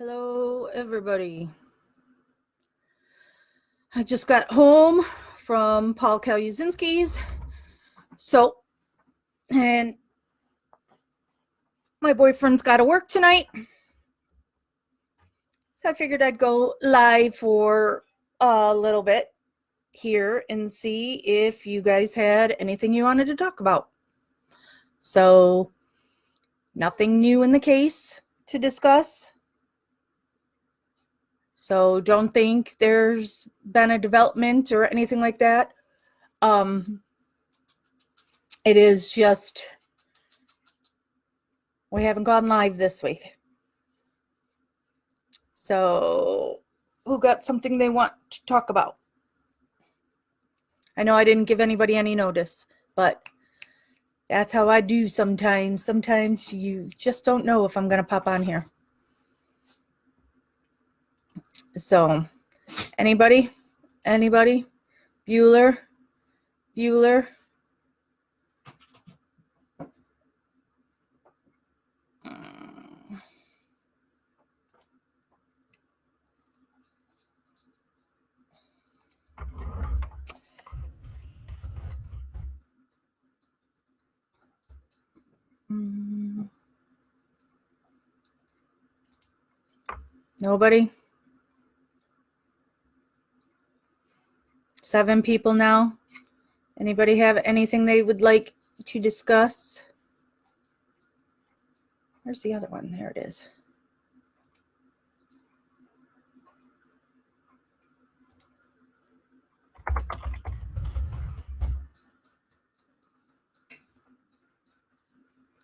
Hello, everybody. I just got home from Paul Kaluzinski's. And my boyfriend's got to work tonight. So I figured I'd go live for a little bit here and see if you guys had anything you wanted to talk about. So, nothing new in the case to discuss. So don't think there's been a development or anything like that. It is just we haven't gone live this week. So who got something they want to talk about? I know I didn't give anybody any notice, but that's how I do sometimes. Sometimes you just don't know if I'm going to pop on here. So, anybody? Bueller? Nobody? 7 people now. Anybody have anything they would like to discuss? Where's the other one? There it is.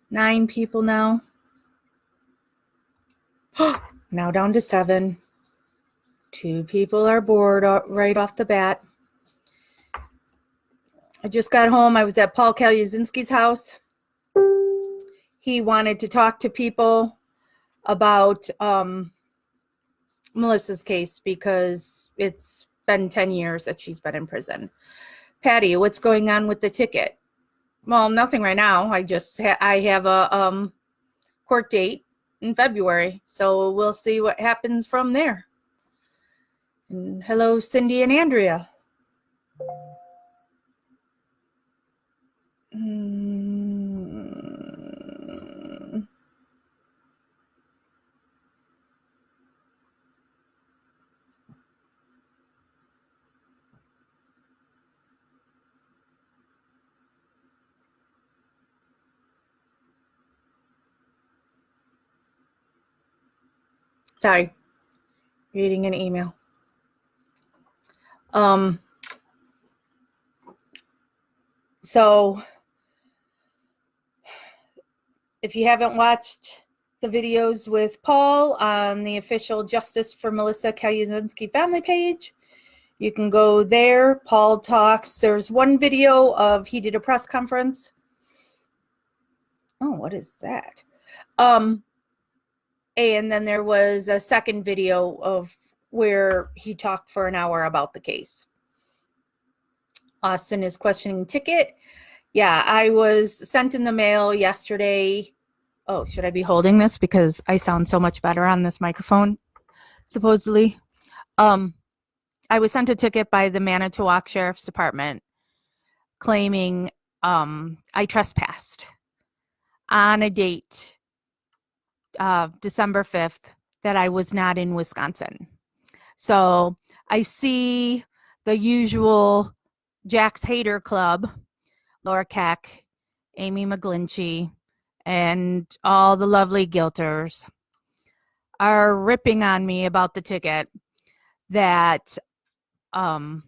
Nine people now. Now down to 7. 2 people are bored right off the bat. I just got home. I was at Paul Kaluzinski's house. He wanted to talk to people about Melissa's case because it's been 10 years that she's been in prison. Patty, what's going on with the ticket? Well, nothing right now. I have a court date in February, so we'll see what happens from there. And hello, Cindy and Andrea. Sorry, reading an email. So if you haven't watched the videos with Paul on the official Justice for Melissa Kaluzinski family page, you can go there. Paul talks. There's one video of he did a press conference. Oh, what is that? And then there was a second video of where he talked for an hour about the case. Austin is questioning ticket. Yeah, I was sent in the mail yesterday. Oh, should I be holding this? Because I sound so much better on this microphone, supposedly. I was sent a ticket by the Manitowoc Sheriff's Department claiming I trespassed on a date, December 5th, that I was not in Wisconsin. So I see the usual Jack's Hater Club, Laura Keck, Amy McGlinchey, and all the lovely guilters are ripping on me about the ticket that that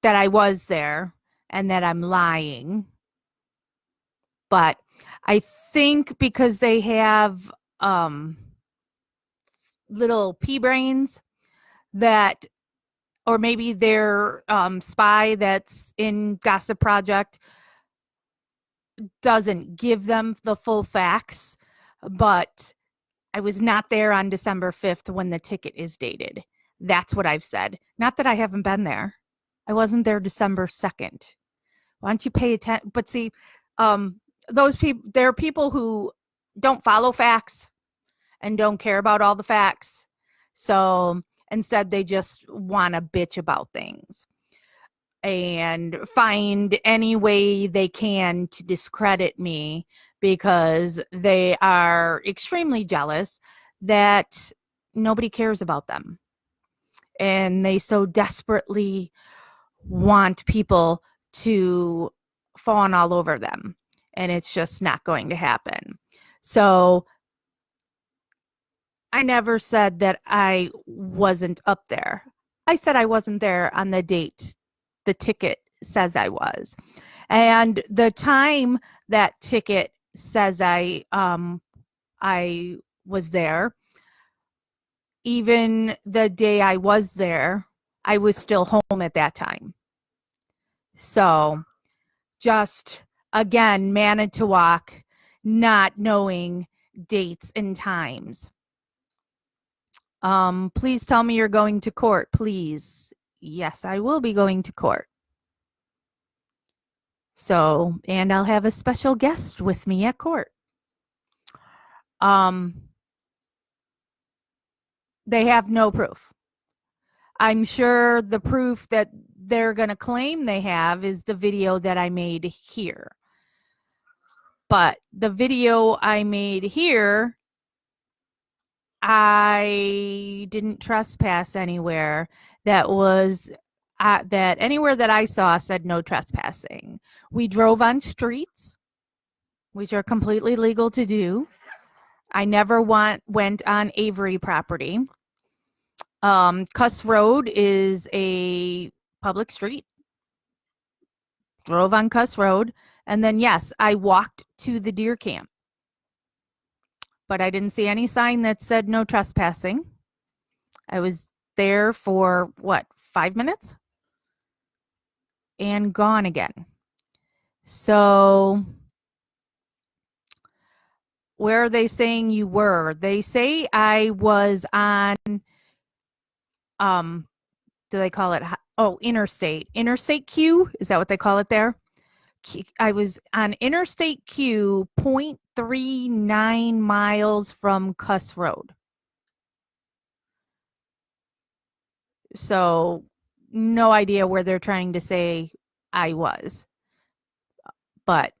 I was there and that I'm lying. But I think because they have little pea brains that, or maybe their spy that's in Gossip Project doesn't give them the full facts, but I was not there on December 5th when the ticket is dated. That's what I've said. Not that I haven't been there. I wasn't there December 2nd. Why don't you pay attention? But see, those people, there are people who don't follow facts and don't care about all the facts. So instead, they just want to bitch about things and find any way they can to discredit me because they are extremely jealous that nobody cares about them. And they so desperately want people to fawn all over them. And it's just not going to happen. So I never said that I wasn't up there. I said I wasn't there on the date the ticket says I was. And the time that ticket says I was there, even the day I was there, I was still home at that time. So just again, Manitowoc, not knowing dates and times. Please tell me you're going to court, please. Yes, I will be going to court. So, and I'll have a special guest with me at court. They have no proof. I'm sure the proof that they're going to claim they have is the video that I made here. But the video I made here, I didn't trespass anywhere. That was that anywhere that I saw said no trespassing. We drove on streets, which are completely legal to do. I never went on Avery property. Cuss Road is a public street. Drove on Cuss Road. And then, yes, I walked to the deer camp. But I didn't see any sign that said no trespassing. I was there for, 5 minutes? And gone again. So, where are they saying you were? They say I was on, do they call it? Oh, interstate. Interstate Q? Is that what they call it there? I was on Interstate Q, 0.39 miles from Cuss Road. So, no idea where they're trying to say I was. But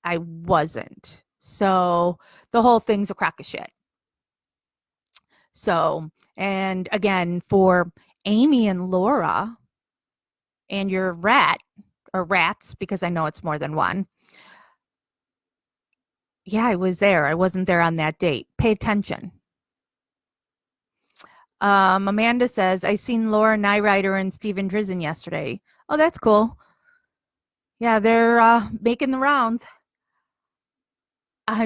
I wasn't. So, the whole thing's a crock of shit. So, and again, for Amy and Laura and your rat, or rats, because I know it's more than one. Yeah, I was there. I wasn't there on that date. Pay attention. Amanda says, I seen Laura Nyrider and Steven Drizzen yesterday. Oh, that's cool. Yeah, they're making the rounds.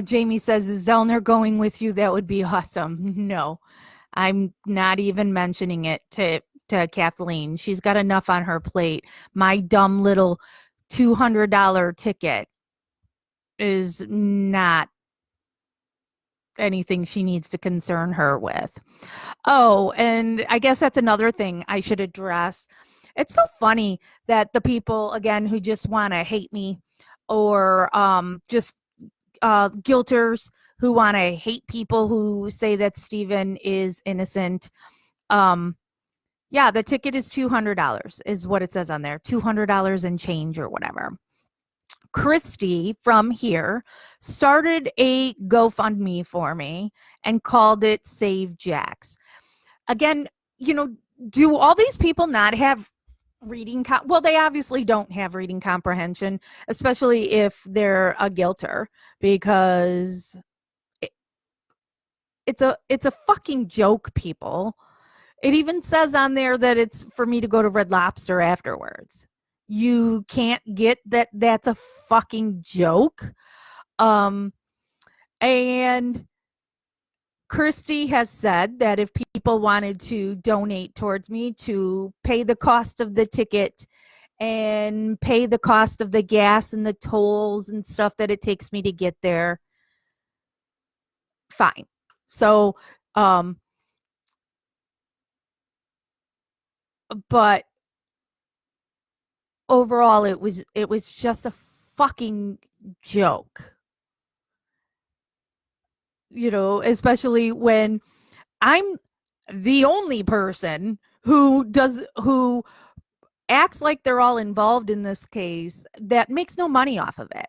Jamie says, is Zellner going with you? That would be awesome. No, I'm not even mentioning it to Kathleen. She's got enough on her plate. My dumb little $200 ticket is not anything she needs to concern her with. Oh, and I guess that's another thing I should address. It's so funny that the people, again, who just want to hate me or just guilters who want to hate people who say that Steven is innocent. Yeah, the ticket is $200 is what it says on there. $200 and change or whatever. Christy from here started a GoFundMe for me and called it Save Jax. Again, do all these people not have reading? Well, they obviously don't have reading comprehension, especially if they're a guilter, because it's a fucking joke, people. It even says on there that it's for me to go to Red Lobster afterwards. You can't get that that's a fucking joke. And Christy has said that if people wanted to donate towards me to pay the cost of the ticket and pay the cost of the gas and the tolls and stuff that it takes me to get there, fine. So, but overall it was just a fucking joke. especially when I'm the only person who acts like they're all involved in this case that makes no money off of it.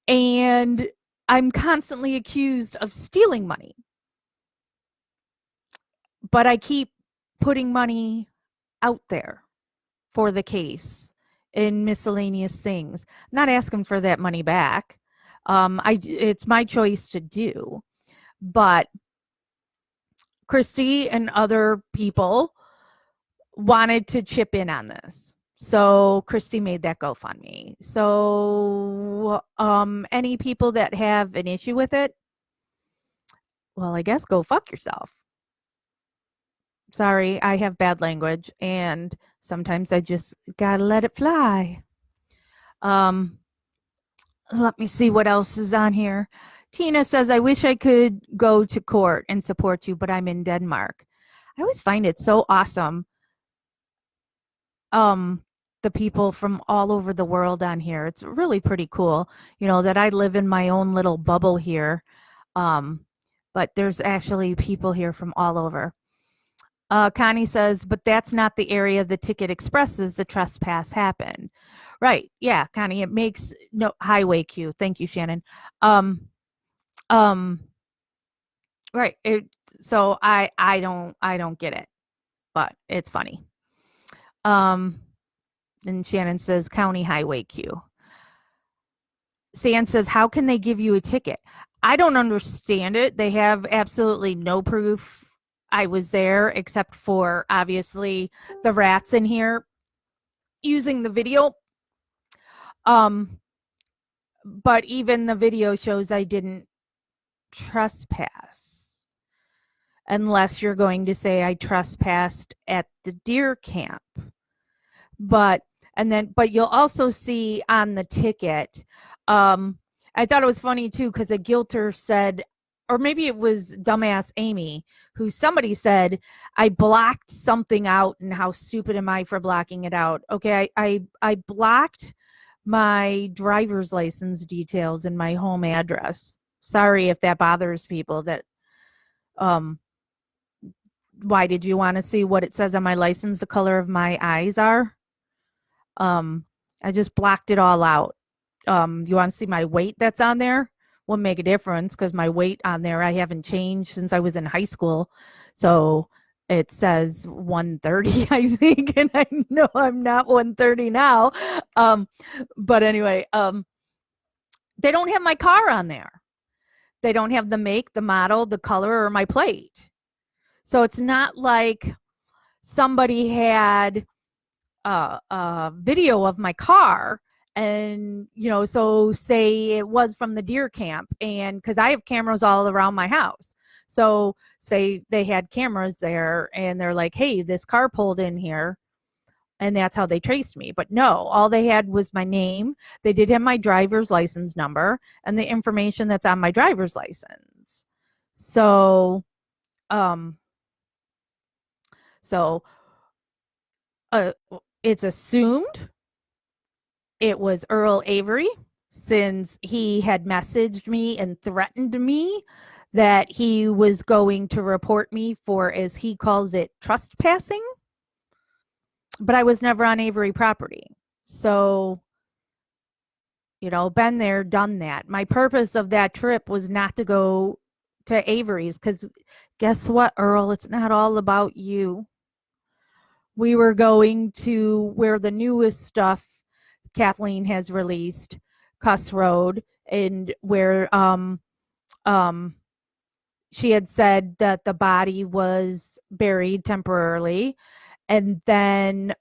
And I'm constantly accused of stealing money. But I keep putting money out there for the case in miscellaneous things. I'm not asking for that money back. It's my choice to do. But Christy and other people wanted to chip in on this. So Christy made that GoFundMe. So any people that have an issue with it, well, I guess go fuck yourself. Sorry, I have bad language, and sometimes I just gotta let it fly. Let me see what else is on here. Tina says, I wish I could go to court and support you, but I'm in Denmark. I always find it so awesome. The people from all over the world on here. It's really pretty cool, that I live in my own little bubble here. But there's actually people here from all over. Connie says, but that's not the area the ticket expresses the trespass happened. Right. Yeah, Connie, it makes no highway queue. Thank you, Shannon. Right. So I don't get it, but it's funny. And Shannon says county highway queue. San says, how can they give you a ticket? I don't understand it. They have absolutely no proof I was there, except for obviously the rats in here using the video. But even the video shows I didn't trespass, unless you're going to say I trespassed at the deer camp. But you'll also see on the ticket, I thought it was funny too, because a guilter said, or maybe it was dumbass Amy, who somebody said, I blocked something out, and how stupid am I for blocking it out? Okay, I blocked my driver's license details and my home address. Sorry if that bothers people. That why did you want to see what it says on my license, the color of my eyes are? I just blocked it all out. You want to see my weight that's on there? Won't make a difference, because my weight on there, I haven't changed since I was in high school. So it says 130, I think, and I know I'm not 130 now. But anyway, they don't have my car on there. They don't have the make, the model, the color, or my plate. So it's not like somebody had a video of my car, and so say it was from the deer camp, and because I have cameras all around my house, so say they had cameras there and they're like, hey, this car pulled in here, and that's how they traced me. But no, all they had was my name. They did have my driver's license number and the information that's on my driver's license. So it's assumed it was Earl Avery, since he had messaged me and threatened me that he was going to report me for, as he calls it, trespassing. But I was never on Avery property. So, been there, done that. My purpose of that trip was not to go to Avery's, because guess what, Earl? It's not all about you. We were going to where the newest stuff Kathleen has released, Cuss Road, and where she had said that the body was buried temporarily, and then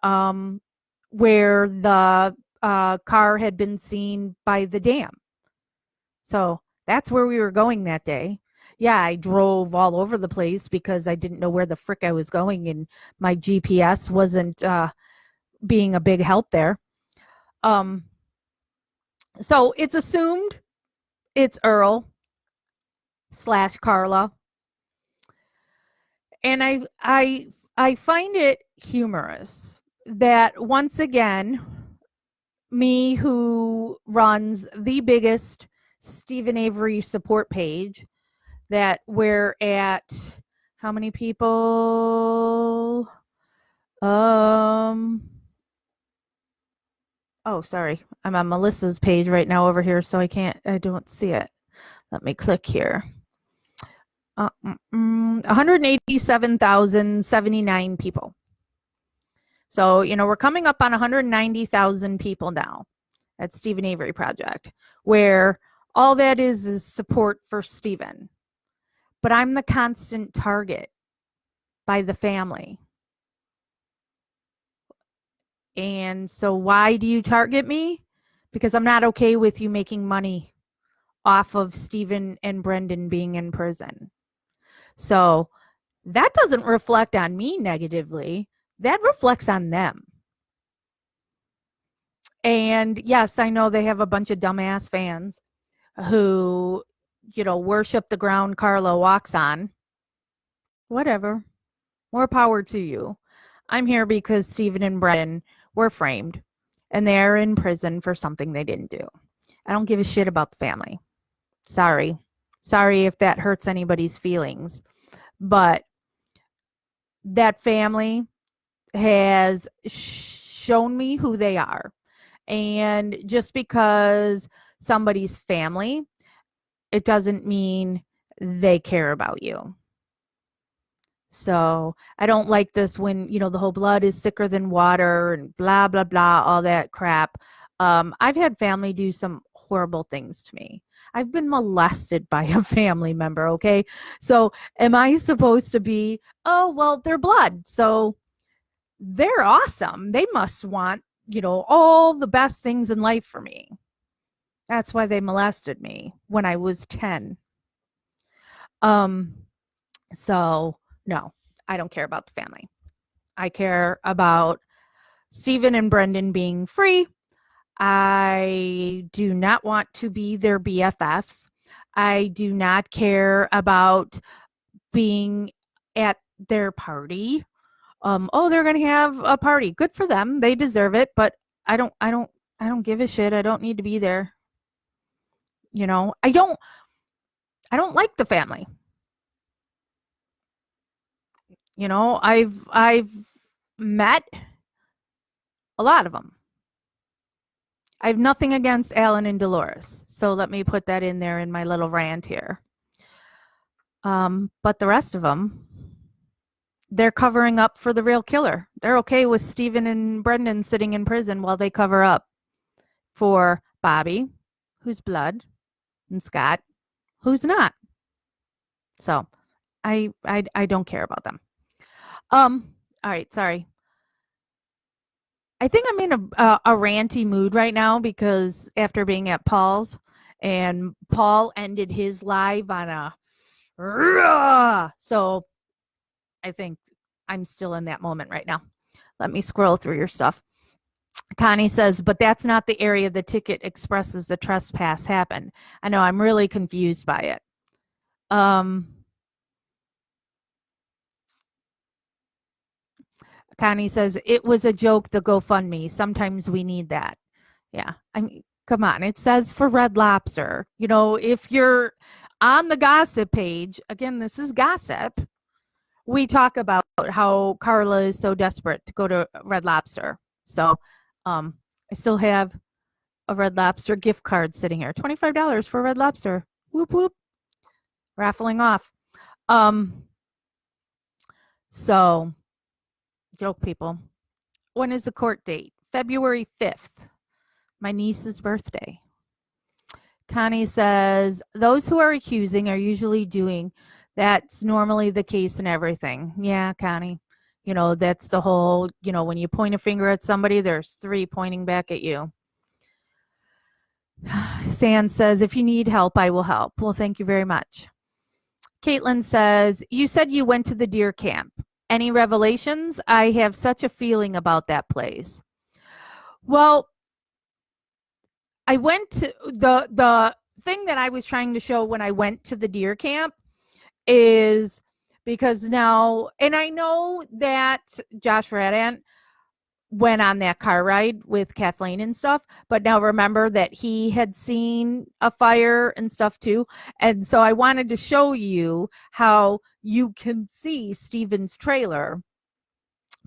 where the car had been seen by the dam. So that's where we were going that day. Yeah, I drove all over the place because I didn't know where the frick I was going, and my GPS wasn't being a big help there. So it's assumed it's Earl / Carla. And I find it humorous that, once again, me, who runs the biggest Stephen Avery support page that we're at how many people? Oh, sorry. I'm on Melissa's page right now over here, so I don't see it. Let me click here. 187,079 people. So, we're coming up on 190,000 people now at Stephen Avery Project, where all that is support for Stephen. But I'm the constant target by the family. And so why do you target me? Because I'm not okay with you making money off of Stephen and Brendan being in prison. So that doesn't reflect on me negatively. That reflects on them. And yes, I know they have a bunch of dumbass fans who, worship the ground Carla walks on. Whatever. More power to you. I'm here because Stephen and Brendan were framed and they're in prison for something they didn't do. I don't give a shit about the family. Sorry. Sorry if that hurts anybody's feelings. But that family has shown me who they are. And just because somebody's family, it doesn't mean they care about you. So I don't like this when, the whole blood is thicker than water and blah, blah, blah, all that crap. I've had family do some horrible things to me. I've been molested by a family member, okay? So am I supposed to be, oh, well, they're blood, so they're awesome. They must want, all the best things in life for me. That's why they molested me when I was 10. So no, I don't care about the family. I care about Stephen and Brendan being free. I do not want to be their BFFs. I do not care about being at their party. They're going to have a party. Good for them. They deserve it, but I don't give a shit. I don't need to be there. I don't like the family. I've met a lot of them. I have nothing against Alan and Dolores, so let me put that in there in my little rant here. But the rest of them, they're covering up for the real killer. They're okay with Stephen and Brendan sitting in prison while they cover up for Bobby, who's blood, and Scott, who's not. So I don't care about them. All right, sorry. I think I'm in a ranty mood right now because after being at Paul's, and Paul ended his live on a so I think I'm still in that moment right now. Let me scroll through your stuff. Connie says, but that's not the area the ticket expresses the trespass happened. I know, I'm really confused by it. Connie says, it was a joke, the GoFundMe. Sometimes we need that. Yeah. I mean, come on. It says for Red Lobster. If you're on the gossip page, again, this is gossip. We talk about how Carla is so desperate to go to Red Lobster. So I still have a Red Lobster gift card sitting here. $25 for Red Lobster. Whoop, whoop. Raffling off. So, joke people. When is the court date? February 5th. My niece's birthday. Connie says, those who are accusing are usually doing. That's normally the case in everything. Yeah, Connie. That's the whole, when you point a finger at somebody, there's 3 pointing back at you. Sand says, if you need help, I will help. Well, thank you very much. Caitlin says, you said you went to the deer camp. Any revelations? I have such a feeling about that place. Well, I went to the thing that I was trying to show when I went to the deer camp is because now, and I know that Josh Radant went on that car ride with Kathleen and stuff. But now remember that he had seen a fire and stuff too. And so I wanted to show you how you can see Steven's trailer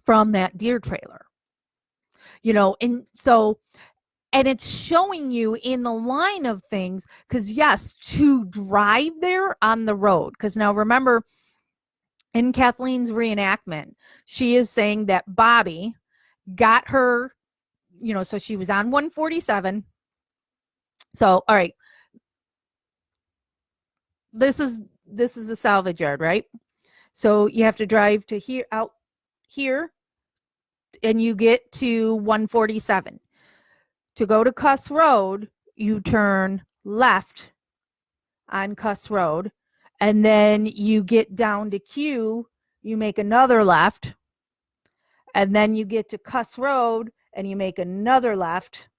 from that deer trailer. And so, and it's showing you in the line of things, because yes, to drive there on the road, because now remember, in Kathleen's reenactment, she is saying that Bobby got her, so she was on 147. So, all right, this is a salvage yard, right? So you have to drive to here, out here, and you get to 147. To go to Cuss Road, you turn left on Cuss Road, and then you get down to Q, you make another left, and then you get to Cuss Road and you make another left,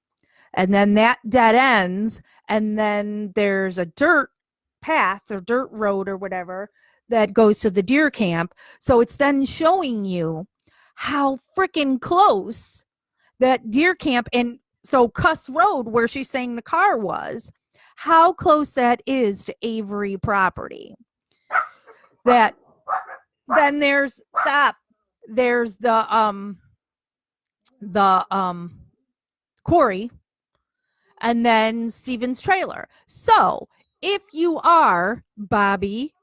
and then that dead ends, and then there's a dirt path or dirt road or whatever that goes to the deer camp. So it's then showing you how freaking close that deer camp, and so Cuss Road, where she's saying the car was, how close that is to Avery property. That then there's the quarry, and then Steven's trailer. So if you are Bobby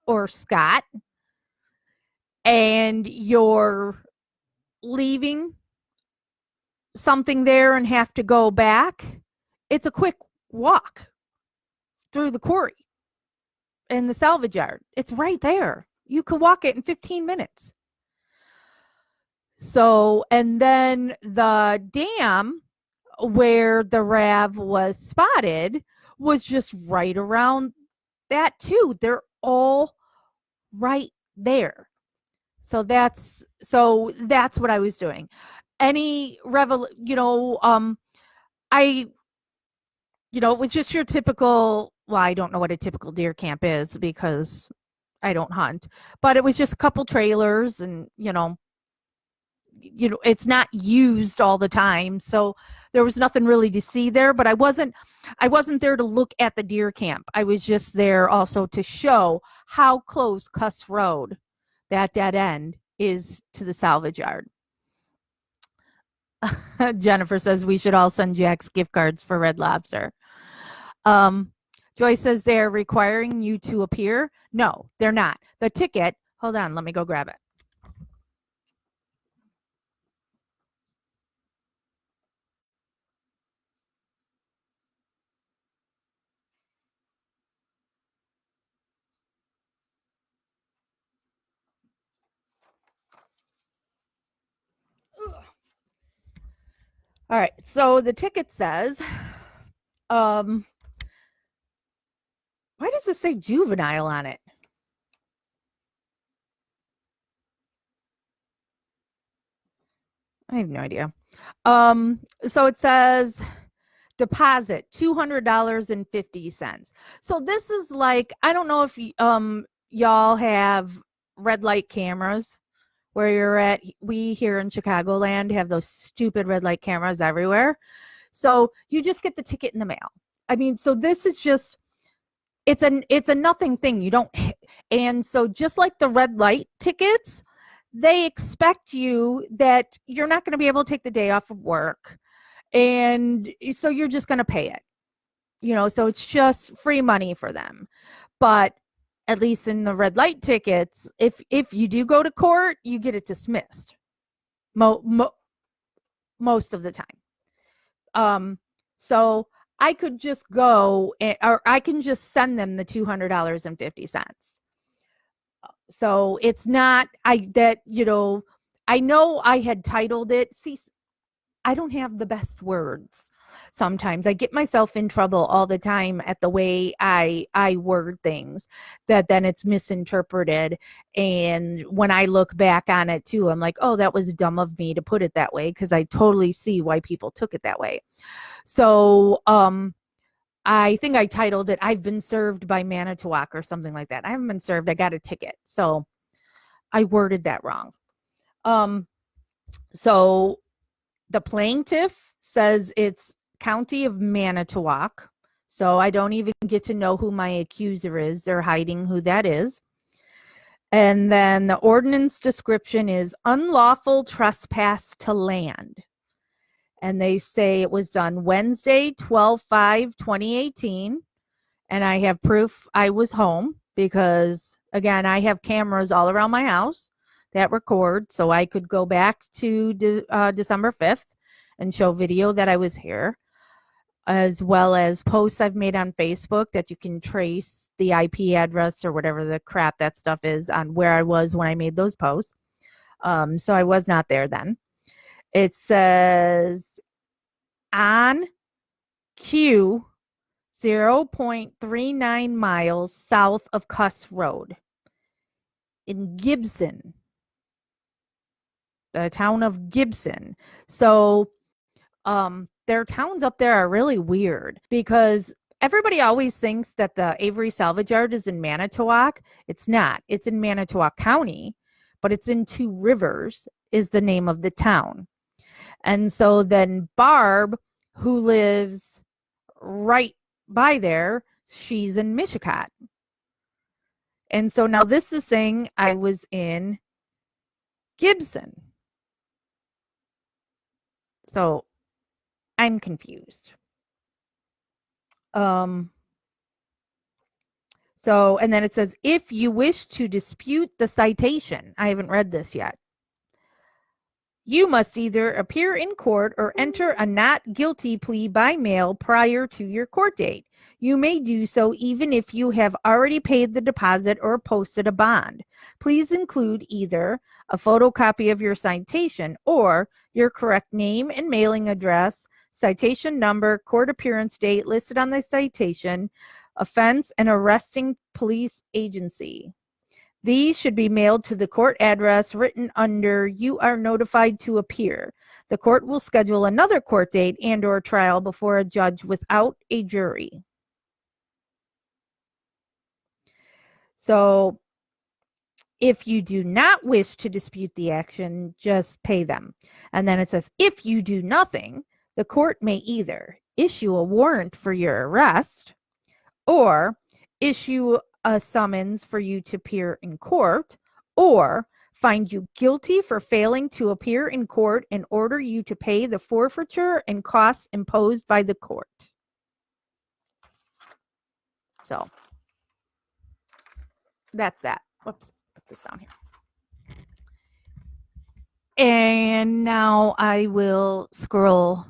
or Scott and you're leaving something there and have to go back, it's a quick walk through the quarry and the salvage yard. It's right there. You could walk it in 15 minutes. So, and then the dam where the RAV was spotted was just right around that too. They're all right there. So that's what I was doing. Any it was just your typical, well, I don't know what a typical deer camp is because I don't hunt, but it was just a couple trailers, and it's not used all the time, so there was nothing really to see there. But I wasn't there to look at the deer camp. I was just there also to show how close Cuss Road, that dead end, is to the salvage yard. Jennifer says we should all send Jack's gift cards for Red Lobster. Joy says they're requiring you to appear. No, they're not. The ticket, hold on, let me go grab it. All right, so the ticket says, why does it say juvenile on it? I have no idea. So it says deposit $200.50. So this is like, I don't know if y'all have red light cameras where you're at. We here in Chicagoland have those stupid red light cameras everywhere. So you just get the ticket in the mail. I mean, so this is just, it's a nothing thing. You don't, and so just like the red light tickets, they expect you that you're not going to be able to take the day off of work, and so you're just going to pay it. So it's just free money for them. But at least in the red light tickets, if you do go to court, you get it dismissed most of the time. So I could just go, or I can just send them the $200.50. So it's not, I know I had titled it. See, I don't have the best words. Sometimes I get myself in trouble all the time at the way I word things, that then it's misinterpreted. And when I look back on it too, I'm like, oh, that was dumb of me to put it that way, because I totally see why people took it that way. So I think I titled it, I've been served by Manitowoc or something like that. I haven't been served. I got a ticket. So I worded that wrong. So The plaintiff says it's County of Manitowoc. So I don't even get to know who my accuser is. They're hiding who that is. And then the ordinance description is unlawful trespass to land. And they say it was done Wednesday, 12/5/2018. And I have proof I was home because, again, I have cameras all around my house that record. So I could go back to December 5th and show video that I was here, as well as posts I've made on Facebook that you can trace the IP address or whatever the crap that stuff is on where I was when I made those posts. So I was not there then. It says on Q 0.39 miles south of Cuss Road in Gibson, the town of Gibson. So their towns up there are really weird because everybody always thinks that the Avery Salvage Yard is in Manitowoc. It's not. It's in Manitowoc County, but it's in Two Rivers is the name of the town. And so then Barb, who lives right by there, she's in Michigan. And so now this is saying I was in Gibson. So I'm confused. So, and then it says, if you wish to dispute the citation, I haven't read this yet, you must either appear in court or enter a not guilty plea by mail prior to your court date. You may do so even if you have already paid the deposit or posted a bond. Please include either a photocopy of your citation or your correct name and mailing address, citation number, court appearance date listed on the citation, offense, and arresting police agency. These should be mailed to the court address written under you are notified to appear. The court will schedule another court date and or trial before a judge without a jury. So if you do not wish to dispute the action, just pay them. And then it says, if you do nothing, the court may either issue a warrant for your arrest or issue a summons for you to appear in court, or find you guilty for failing to appear in court and order you to pay the forfeiture and costs imposed by the court. So that's that. Whoops, put this down here. And now I will scroll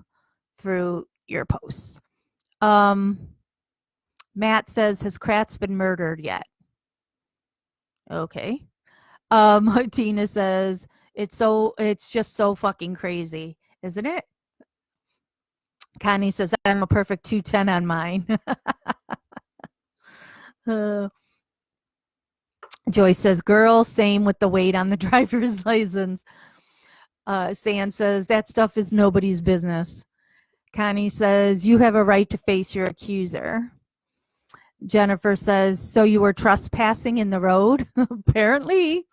through your posts. Matt says, has Kratz been murdered yet? Okay. Tina says, it's just so fucking crazy, isn't it? Connie says, I'm a perfect 210 on mine. Joyce says, girl, same with the weight on the driver's license. Sand says, that stuff is nobody's business. Connie says, you have a right to face your accuser. Jennifer says, so you were trespassing in the road? Apparently.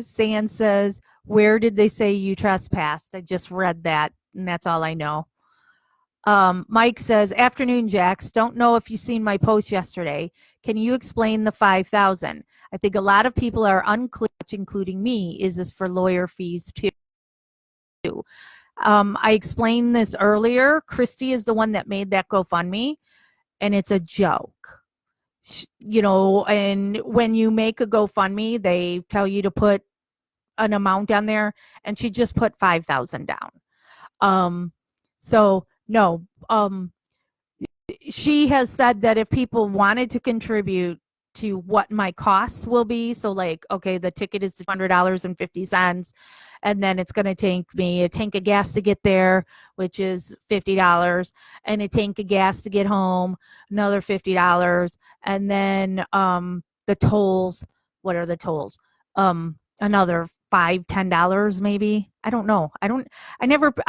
Sand says, where did they say you trespassed? I just read that, and that's all I know. Mike says, afternoon, Jax. Don't know if you've seen my post yesterday. Can you explain the $5,000? I think a lot of people are unclear, including me. Is this for lawyer fees too? I explained this earlier. Christy is the one that made that GoFundMe, and it's a joke. You know, and when you make a GoFundMe, they tell you to put an amount down there, and she just put $5,000 down. So no, she has said that if people wanted to contribute to what my costs will be, so like, okay, the ticket is $100.50, and then it's going to take me a tank of gas to get there, which is $50, and a tank of gas to get home, another $50, and then the tolls. What are the tolls? Another $5-10 maybe. I don't know. I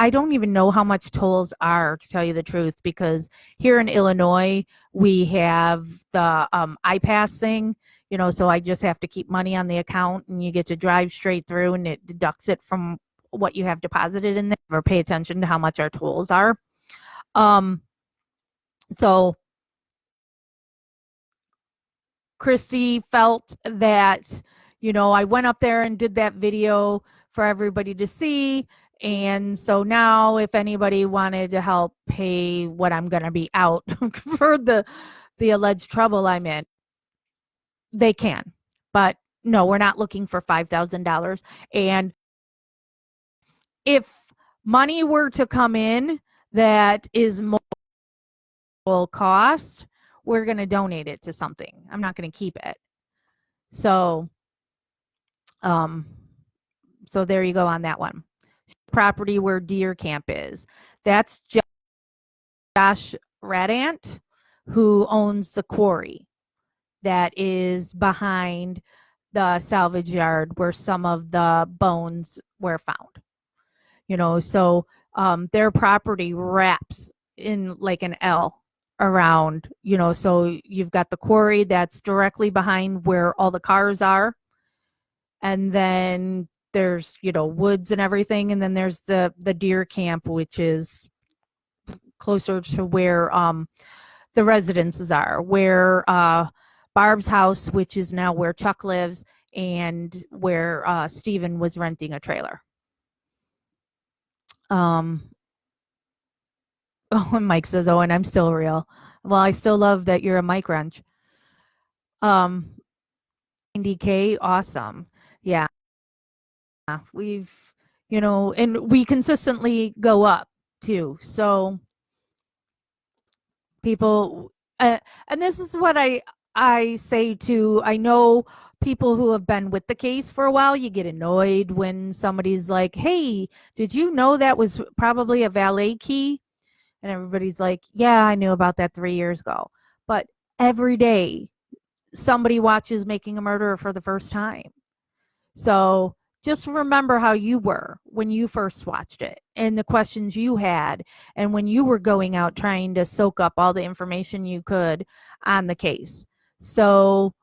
don't even know how much tolls are, to tell you the truth, because here in Illinois we have the iPass thing, so I just have to keep money on the account, and you get to drive straight through, and it deducts it from what you have deposited in there or pay attention to how much our tolls are. So Christy felt that, I went up there and did that video for everybody to see. And so now if anybody wanted to help pay what I'm going to be out for the alleged trouble I'm in, they can. But no, we're not looking for $5,000. And if money were to come in that is more cost, we're going to donate it to something. I'm not going to keep it. So there you go on that one. Property where Deer Camp is. That's Josh Radant, who owns the quarry that is behind the salvage yard where some of the bones were found. So their property wraps in like an L around, so you've got the quarry that's directly behind where all the cars are. And then there's, woods and everything. And then there's the Deer Camp, which is closer to where the residences are, where Barb's house, which is now where Chuck lives, and where Stephen was renting a trailer. Oh, and Mike says, oh, and I'm still real. Well, I still love that you're a Mike wrench. 90K, awesome. Yeah. We've, and we consistently go up too. So people, and this is what I say too. I know people who have been with the case for a while, you get annoyed when somebody's like, hey, did you know that was probably a valet key? And everybody's like, yeah, I knew about that 3 years ago. But every day somebody watches Making a Murderer for the first time. So just remember how you were when you first watched it and the questions you had, and when you were going out trying to soak up all the information you could on the case. So,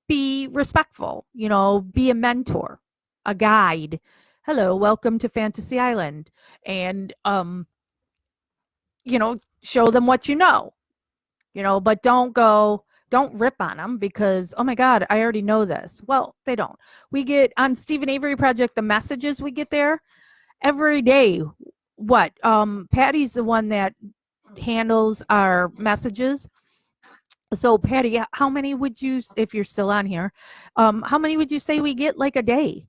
be respectful, be a mentor, a guide. Hello, welcome to Fantasy Island. And, show them what but don't rip on them because, oh my God, I already know this. Well, they don't. We get on Stephen Avery Project, the messages we get there every day. What? Patty's the one that handles our messages. So Patty, how many would you, if you're still on here, how many would you say we get like a day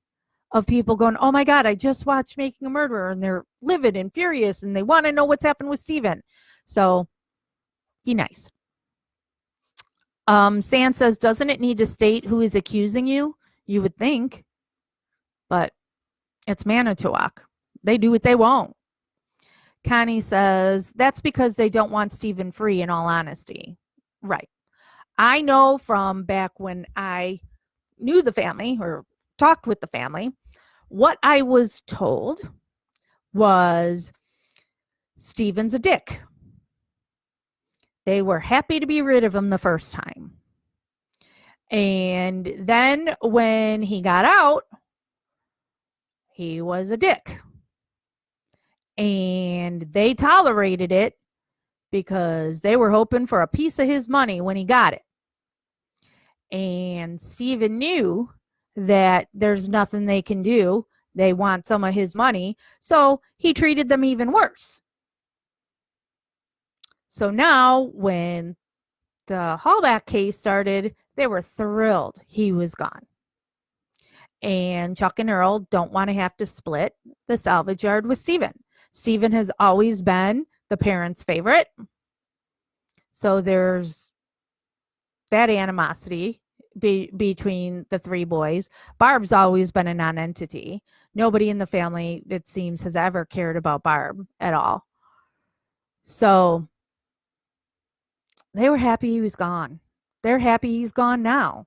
of people going, oh my God, I just watched Making a Murderer, and they're livid and furious and they want to know what's happened with Stephen. So be nice. San says, doesn't it need to state who is accusing you? You would think, but it's Manitowoc. They do what they want. Connie says, that's because they don't want Stephen free, in all honesty. Right. I know from back when I knew the family or talked with the family, what I was told was Stephen's a dick. They were happy to be rid of him the first time. And then when he got out, he was a dick. And they tolerated it because they were hoping for a piece of his money when he got it. And Stephen knew that there's nothing they can do. They want some of his money. So he treated them even worse. So now when the Hallback case started, they were thrilled he was gone. And Chuck and Earl don't want to have to split the salvage yard with Stephen. Stephen has always been the parents' favorite. So there's that animosity between the three boys. Barb's always been a non-entity. Nobody in the family, it seems, has ever cared about Barb at all. So they were happy he was gone. They're happy he's gone now.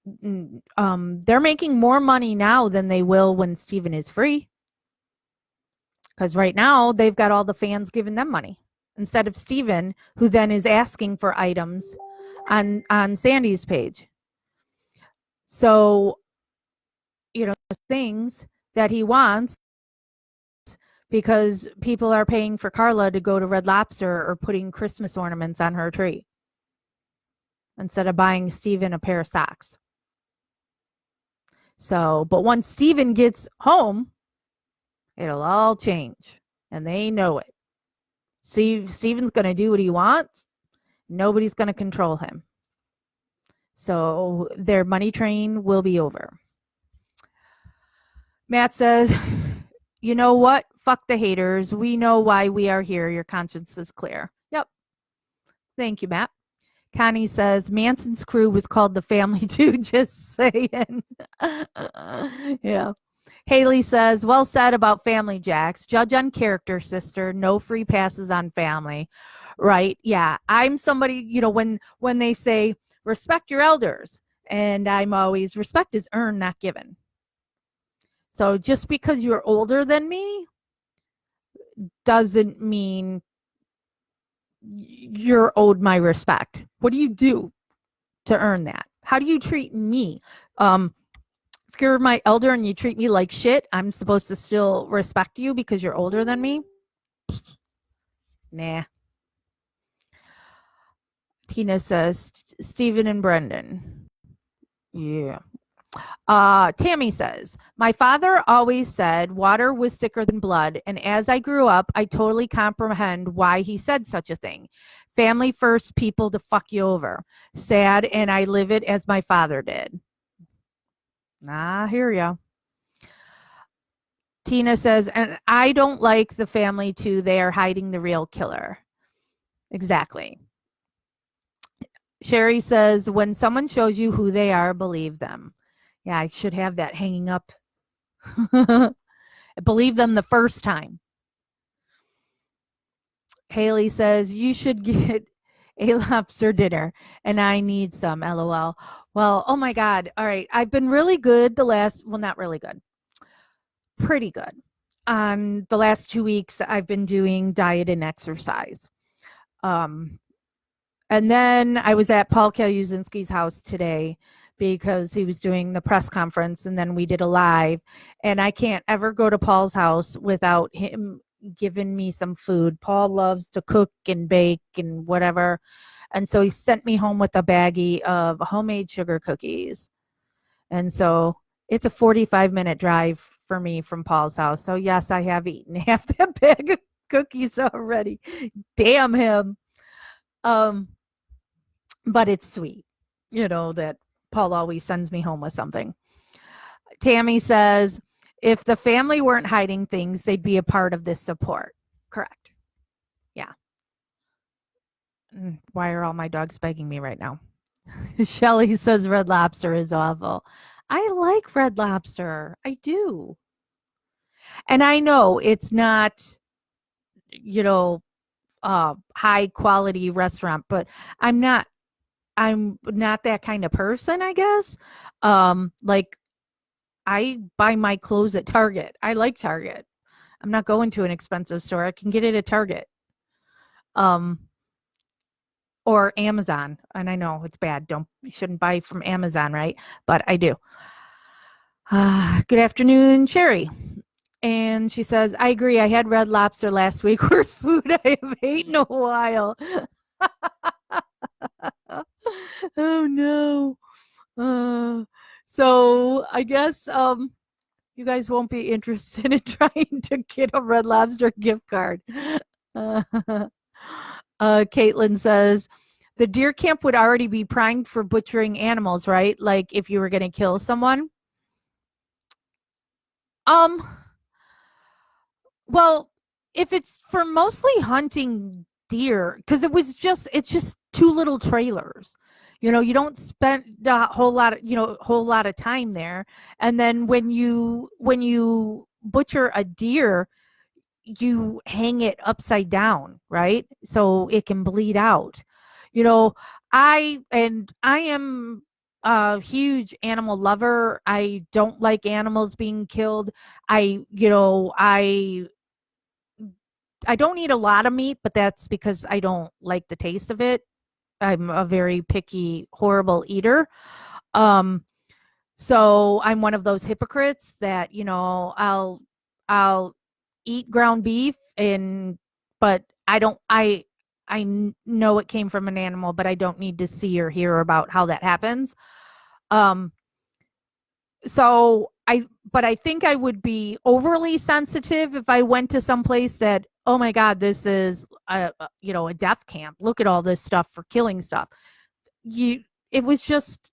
They're making more money now than they will when Stephen is free. Because right now, they've got all the fans giving them money. Instead of Stephen, who then is asking for items on Sandy's page. So, things that he wants because people are paying for Carla to go to Red Lobster or putting Christmas ornaments on her tree instead of buying Steven a pair of socks. So, but once Steven gets home, it'll all change, and they know it. Steven's going to do what he wants. Nobody's going to control him. So their money train will be over. Matt says, you know what? Fuck the haters. We know why we are here. Your conscience is clear. Yep. Thank you, Matt. Connie says, Manson's crew was called the family too, just saying. Yeah. Haley says, well said about family, Jax. Judge on character, sister. No free passes on family. Right? Yeah. I'm somebody, when they say respect your elders, and I'm always, respect is earned, not given. So just because you're older than me doesn't mean you're owed my respect. What do you do to earn that? How do you treat me? If you're my elder and you treat me like shit, I'm supposed to still respect you because you're older than me? Nah. Tina says, Stephen and Brendan. Yeah. Tammy says, my father always said water was thicker than blood, and as I grew up, I totally comprehend why he said such a thing. Family first, people to fuck you over. Sad, and I live it as my father did. I hear ya. Tina says, and I don't like the family too. They are hiding the real killer. Exactly. Sherry says, when someone shows you who they are, believe them. Yeah, I should have that hanging up. Believe them the first time. Haley says, you should get a lobster dinner, and I need some, LOL. Well, oh my God. All right. I've been really good not really good. Pretty good. The last 2 weeks, I've been doing diet and exercise. And then I was at Paul Kaluzinski's house today because he was doing the press conference, and then we did a live, and I can't ever go to Paul's house without him giving me some food. Paul loves to cook and bake and whatever. And so he sent me home with a baggie of homemade sugar cookies. And so it's a 45-minute drive for me from Paul's house. So yes, I have eaten half that bag of cookies already. Damn him. But it's sweet, that Paul always sends me home with something. Tammy says, if the family weren't hiding things, they'd be a part of this support. Correct. Yeah. Why are all my dogs begging me right now? Shelly says Red Lobster is awful. I like Red Lobster. I do. And I know it's not, high quality restaurant, but I'm not that kind of person, I guess. Like I buy my clothes at Target. I like Target. I'm not going to an expensive store. I can get it at Target. Or Amazon. And I know it's bad. You shouldn't buy from Amazon, right? But I do. Good afternoon, Sherry. And she says, I agree. I had Red Lobster last week. Worst food I have eaten in a while. Oh no. So I guess you guys won't be interested in trying to get a Red Lobster gift card. Caitlin says, the deer camp would already be primed for butchering animals, right? Like if you were going to kill someone. Well, if it's for mostly hunting deer, because it's just two little trailers. You don't spend a whole lot of time there. And then when you butcher a deer, you hang it upside down, right? So it can bleed out. I am a huge animal lover. I don't like animals being killed. I don't eat a lot of meat, but that's because I don't like the taste of it. I'm a very picky, horrible eater. So I'm one of those hypocrites that, I'll eat ground beef but I know it came from an animal, but I don't need to see or hear about how that happens. Um, but I think I would be overly sensitive if I went to some place that, oh my God, this is a death camp. Look at all this stuff for killing stuff. It was just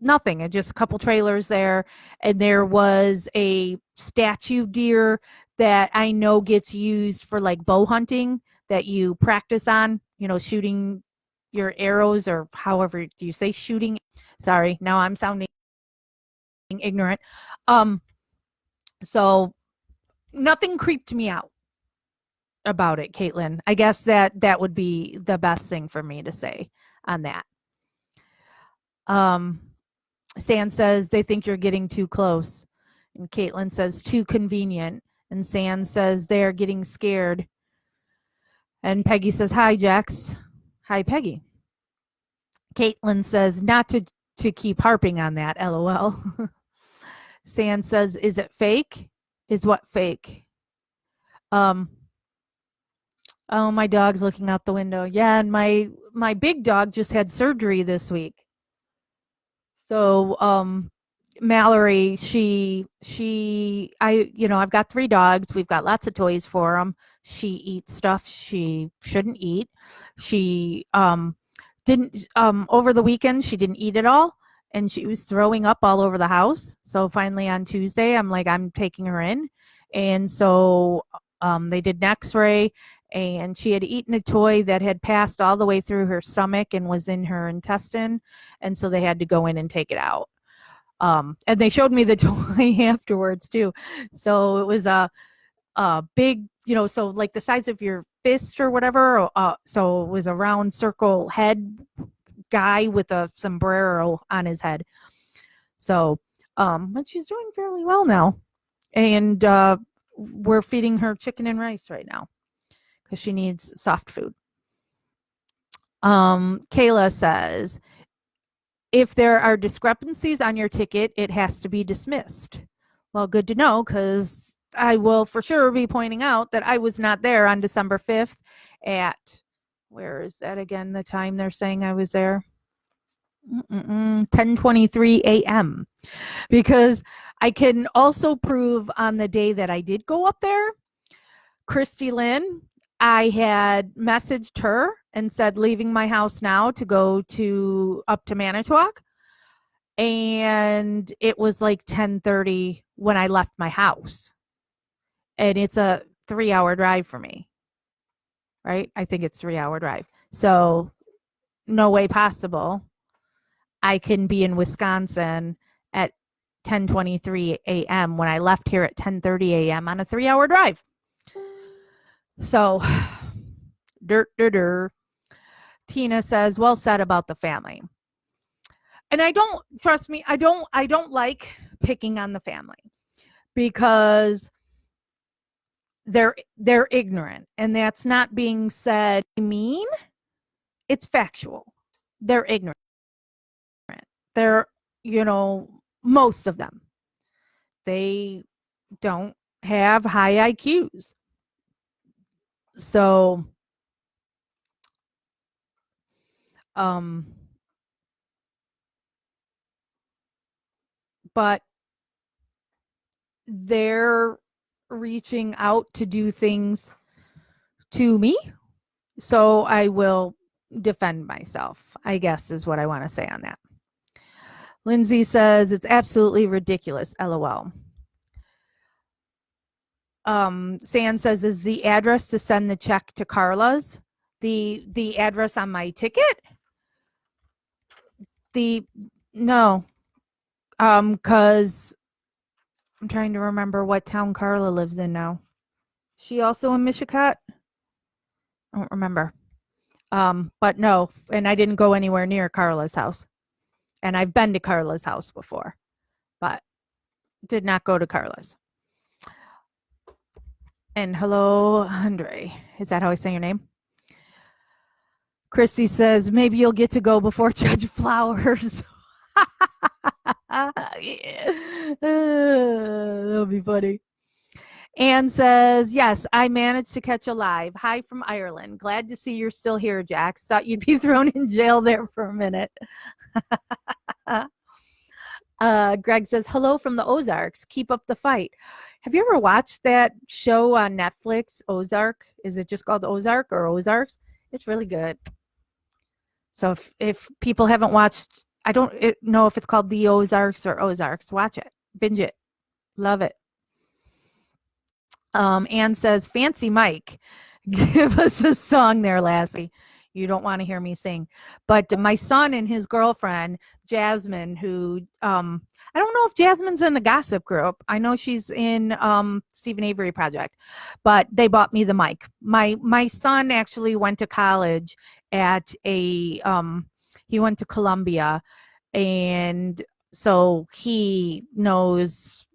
nothing. Just a couple trailers there, and there was a statue deer that I know gets used for like bow hunting that you practice on, shooting your arrows, or however do you say shooting. Sorry, now I'm sounding ignorant. So nothing creeped me out about it, Caitlin. I guess that would be the best thing for me to say on that. San says they think you're getting too close. And Caitlin says too convenient. And San says they're getting scared. And Peggy says, hi, Jax. Hi, Peggy. Caitlin says not to keep harping on that, LOL. San says, is it fake? Is what fake? Oh, my dog's looking out the window. Yeah, and my big dog just had surgery this week. So, Mallory, I've got 3 dogs. We've got lots of toys for them. She eats stuff she shouldn't eat. She didn't over the weekend. She didn't eat it all, and she was throwing up all over the house. So finally on Tuesday, I'm taking her in, and so they did an X-ray. And she had eaten a toy that had passed all the way through her stomach and was in her intestine. And so they had to go in and take it out. And they showed me the toy afterwards too. So it was a big, so like the size of your fist or whatever. So it was a round circle head guy with a sombrero on his head. So, but she's doing fairly well now. And we're feeding her chicken and rice right now, because she needs soft food. Kayla says, if there are discrepancies on your ticket, it has to be dismissed. Well, good to know, because I will for sure be pointing out that I was not there on December 5th at, where is that again, the time they're saying I was there? 10:23 a.m. Because I can also prove on the day that I did go up there, Christy Lynn, I had messaged her and said, leaving my house now to go up to Manitowoc. And it was like 10:30 when I left my house. And it's a 3-hour drive for me. Right? I think it's 3-hour drive. So no way possible I can be in Wisconsin at 10:23 a.m. when I left here at 10:30 a.m. on a 3-hour drive. So, Tina says, well said about the family. And I don't, trust me, I don't like picking on the family, because they're ignorant, and that's not being said mean. It's factual. They're ignorant. They're, most of them, they don't have high IQs. So, but they're reaching out to do things to me, so I will defend myself, I guess is what I want to say on that. Lindsay says it's absolutely ridiculous, LOL. San says, is the address to send the check to Carla's the address on my ticket? No. Because I'm trying to remember what town Carla lives in now. She also in Michigan? I don't remember. But no, and I didn't go anywhere near Carla's house. And I've been to Carla's house before, but did not go to Carla's. And hello, Andre. Is that how I say your name? Chrissy says, maybe you'll get to go before Judge Flowers. Yeah. That'll be funny. Anne says, yes, I managed to catch a live. Hi from Ireland. Glad to see you're still here, Jax. Thought you'd be thrown in jail there for a minute. Greg says, hello from the Ozarks. Keep up the fight. Have you ever watched that show on Netflix, Ozark? Is it just called Ozark or Ozarks? It's really good. So if people haven't watched, I don't know if it's called The Ozarks or Ozarks. Watch it. Binge it. Love it. Anne says, fancy Mike. Give us a song there, Lassie. You don't want to hear me sing. But my son and his girlfriend, Jasmine, who I don't know if Jasmine's in the gossip group. I know she's in Stephen Avery Project, but they bought me the mic. My son actually went to college at he went to Columbia, and so he knows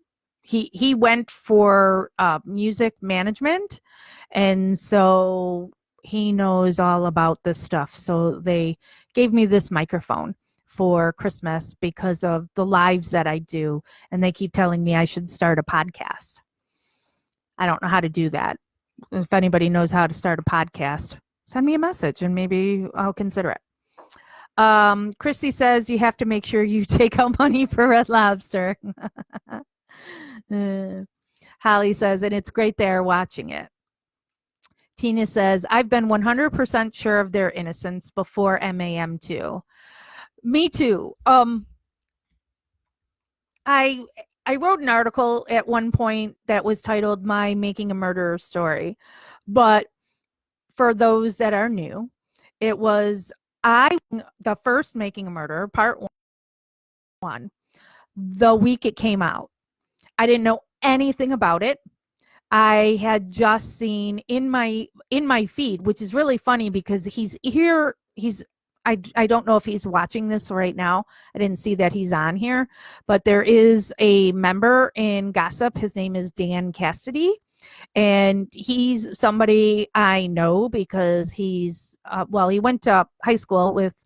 he went for music management, and so he knows all about this stuff. So they gave me this microphone for Christmas because of the lives that I do, and they keep telling me I should start a podcast. I don't know how to do that. If anybody knows how to start a podcast, send me a message and maybe I'll consider it. Christy says you have to make sure you take out money for Red Lobster. Holly says, and it's great there watching it. Tina says, I've been 100% sure of their innocence before MAM too. Me too. I wrote an article at one point that was titled My Making a Murderer Story. But for those that are new, it was the first Making a Murderer, part one, the week it came out. I didn't know anything about it. I had just seen in my feed, which is really funny because he's here. I don't know if he's watching this right now. I didn't see that he's on here, but there is a member in Gossip. His name is Dan Cassidy, and he's somebody I know because he's he went to high school with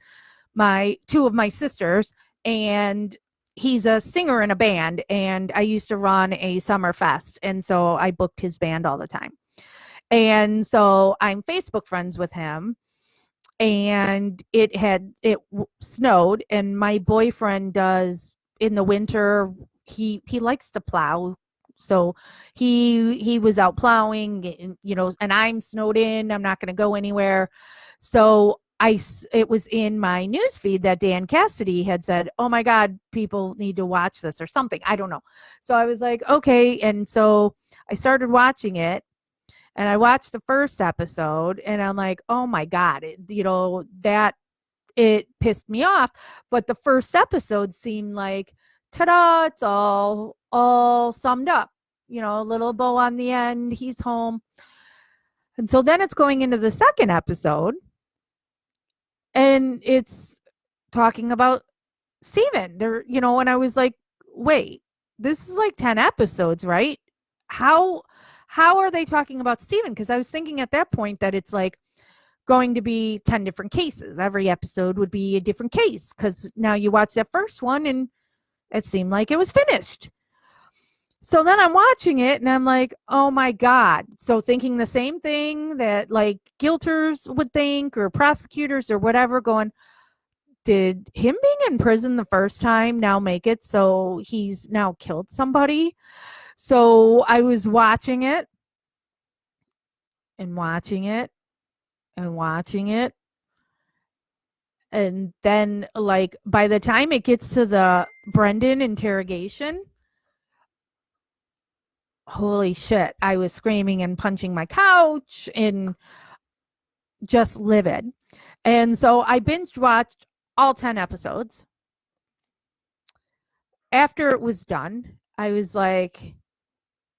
two of my sisters, and he's a singer in a band, and I used to run a summer fest, and so I booked his band all the time. And so I'm Facebook friends with him, and it snowed, and my boyfriend does in the winter, he likes to plow. So he was out plowing, and I'm snowed in. I'm not going to go anywhere. So it was in my news feed that Dan Cassidy had said, oh my God, people need to watch this or something. I don't know. So I was like, okay. And so I started watching it, and I watched the first episode, and I'm like, oh my God, that it pissed me off. But the first episode seemed like, ta-da, it's all summed up, a little bow on the end. He's home. And so then it's going into the second episode, and it's talking about Steven there, and I was like, wait, this is like 10 episodes, right? How are they talking about Steven? Because I was thinking at that point that it's like going to be 10 different cases. Every episode would be a different case, because now you watch that first one and it seemed like it was finished. So then I'm watching it and I'm like, oh my God. So thinking the same thing that like guilters would think, or prosecutors or whatever, going, did him being in prison the first time now make it so he's now killed somebody? So I was watching it and watching it and watching it. And then, like, by the time it gets to the Brendan interrogation, holy shit, I was screaming and punching my couch and just livid. And so I binge watched all 10 episodes. After it was done, I was like,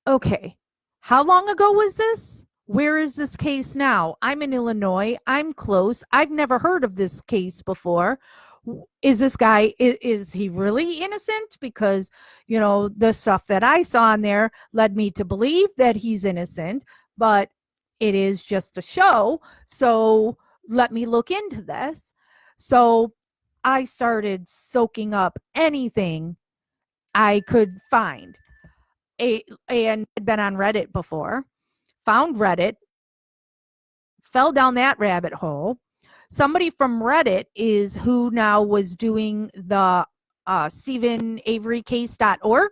okay, how long ago was this? Where is this case now? I'm in Illinois. I'm close. I've never heard of this case before. Is this guy, is he really innocent? Because, the stuff that I saw on there led me to believe that he's innocent, but it is just a show. So let me look into this. So I started soaking up anything I could find. And had been on Reddit before, found Reddit, fell down that rabbit hole. Somebody from Reddit is who now was doing the StephenAveryCase.org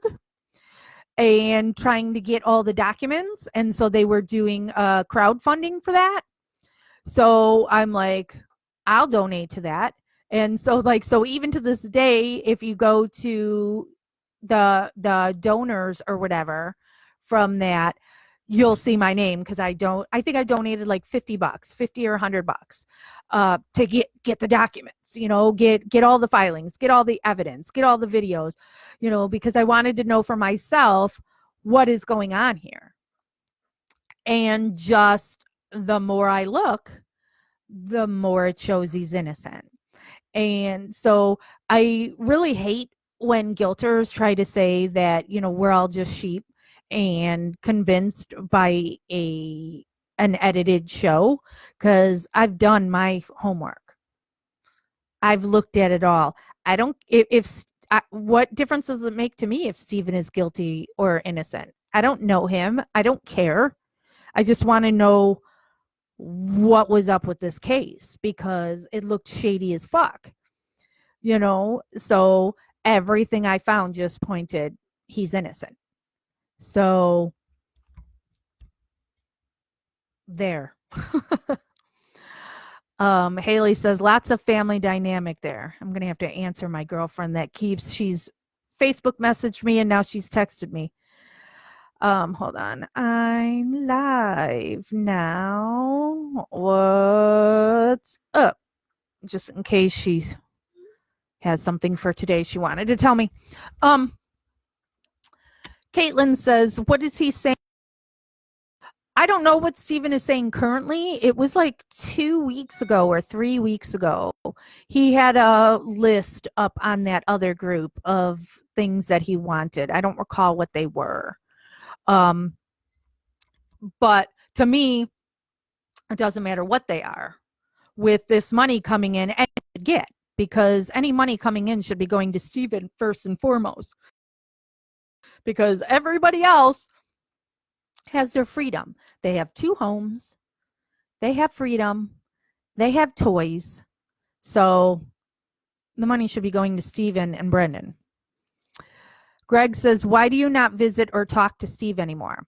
and trying to get all the documents. And so they were doing crowdfunding for that. So I'm like, I'll donate to that. And so so even to this day, if you go to the donors or whatever from that, you'll see my name because I think I donated like $50, 50 or $100 to get the documents, get all the filings, get all the evidence, get all the videos, because I wanted to know for myself what is going on here. And just the more I look, the more it shows he's innocent. And so I really hate when guilters try to say that, we're all just sheep and convinced by an edited show, because I've done my homework. I've looked at it all. I don't, if what difference does it make to me if Stephen is guilty or innocent? I don't know him. I don't care. I just want to know what was up with this case because it looked shady as fuck. So everything I found just pointed he's innocent. So there. Haley says lots of family dynamic there. I'm gonna have to answer my girlfriend that she's Facebook messaged me and now she's texted me. Hold on. I'm live now. What's up? Just in case she has something for today she wanted to tell me. Caitlin says, what is he saying? I don't know what Stephen is saying currently. It was like 2 weeks ago or 3 weeks ago. He had a list up on that other group of things that he wanted. I don't recall what they were. But to me, it doesn't matter what they are. With this money coming in, and get, because any money coming in should be going to Stephen first and foremost. Because everybody else has their freedom. They have 2 homes. They have freedom. They have toys. So the money should be going to Stephen and Brendan. Greg says, why do you not visit or talk to Steve anymore?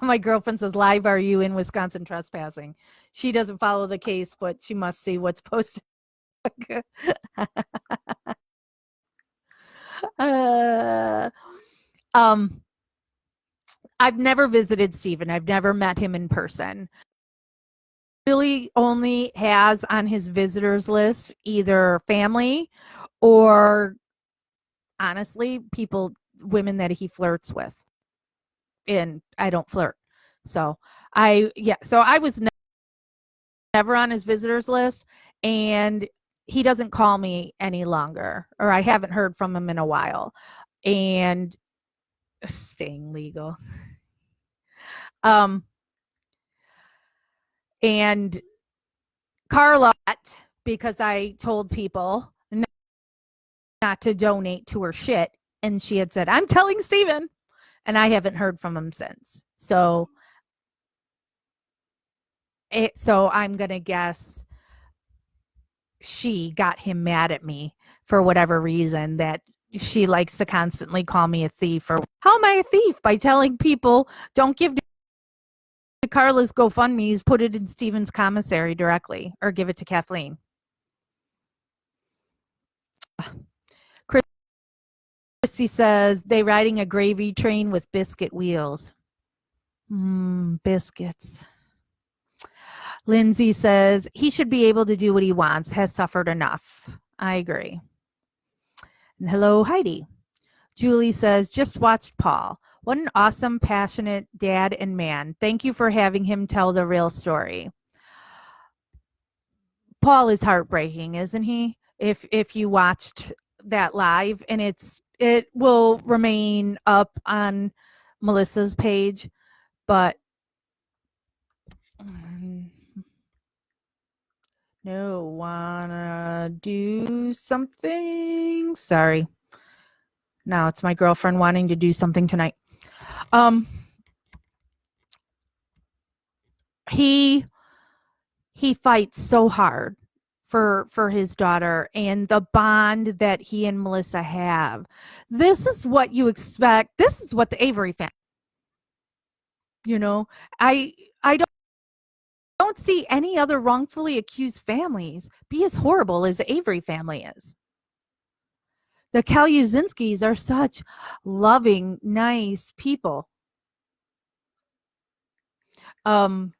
My girlfriend says, live, are you in Wisconsin trespassing? She doesn't follow the case, but she must see what's posted. I've never visited Stephen. I've never met him in person. Really only has on his visitors list either family or, honestly, women that he flirts with. And I don't flirt. So I was never on his visitors list, and he doesn't call me any longer, or I haven't heard from him in a while. And staying legal. And Carla, because I told people not to donate to her shit, and she had said, I'm telling Stephen, and I haven't heard from him since. So I'm going to guess she got him mad at me for whatever reason, that she likes to constantly call me a thief. Or how am I a thief? By telling people don't give to Carla's GoFundMe's, put it in Stephen's commissary directly, or give it to Kathleen. Christy says, they riding a gravy train with biscuit wheels. Biscuits. Lindsay says, he should be able to do what he wants, has suffered enough. I agree. And hello, Heidi. Julie says, just watched Paul. What an awesome, passionate dad and man. Thank you for having him tell the real story. Paul is heartbreaking, isn't he? If you watched that live, and it will remain up on Melissa's page, but No, wanna do something? Sorry. Now it's my girlfriend wanting to do something tonight. He fights so hard for his daughter and the bond that he and Melissa have. This is what you expect. This is what the Avery family, you know, I don't see any other wrongfully accused families be as horrible as the Avery family is. The Kaluzinskis are such loving, nice people. And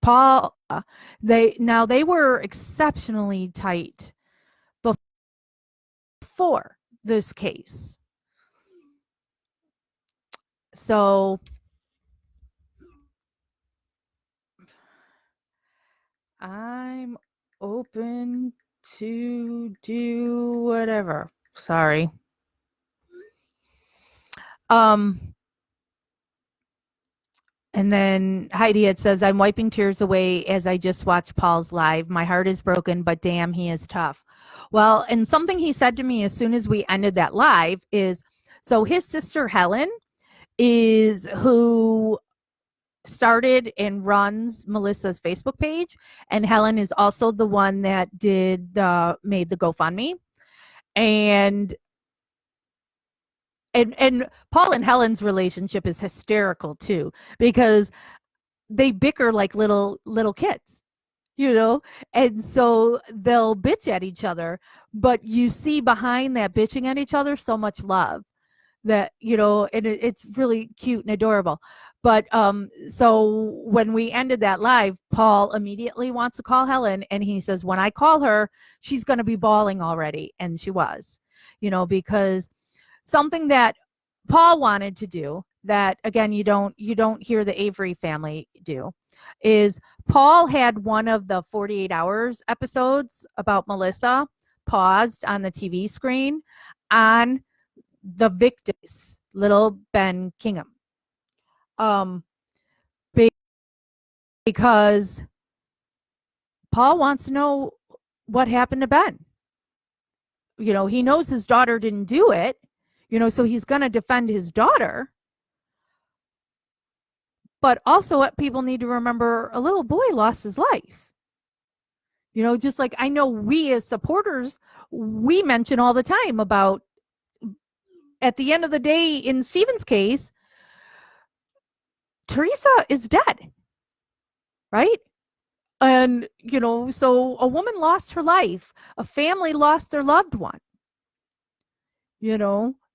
Paul, they were exceptionally tight before this case. So I'm open to do whatever. Sorry. And then Heidi, it says, I'm wiping tears away as I just watched Paul's live. My heart is broken, but damn, he is tough. Well, and something he said to me as soon as we ended that live is, so his sister Helen is who started and runs Melissa's Facebook page, and Helen is also the one that made the GoFundMe. And Paul and Helen's relationship is hysterical too, because they bicker like little kids, and so they'll bitch at each other, but you see behind that bitching at each other so much love that, and it's really cute and adorable. But so when we ended that live, Paul immediately wants to call Helen, and he says, when I call her, she's going to be bawling already. And she was, because something that Paul wanted to do that, again, you don't hear the Avery family do, is Paul had one of the 48 Hours episodes about Melissa paused on the TV screen on the victims, little Ben Kingham. Because Paul wants to know what happened to Ben. He knows his daughter didn't do it, so he's going to defend his daughter. But also what people need to remember, a little boy lost his life. Just like I know we as supporters, we mention all the time about, at the end of the day, in Stephen's case, Teresa is dead, right? And, so a woman lost her life, a family lost their loved one,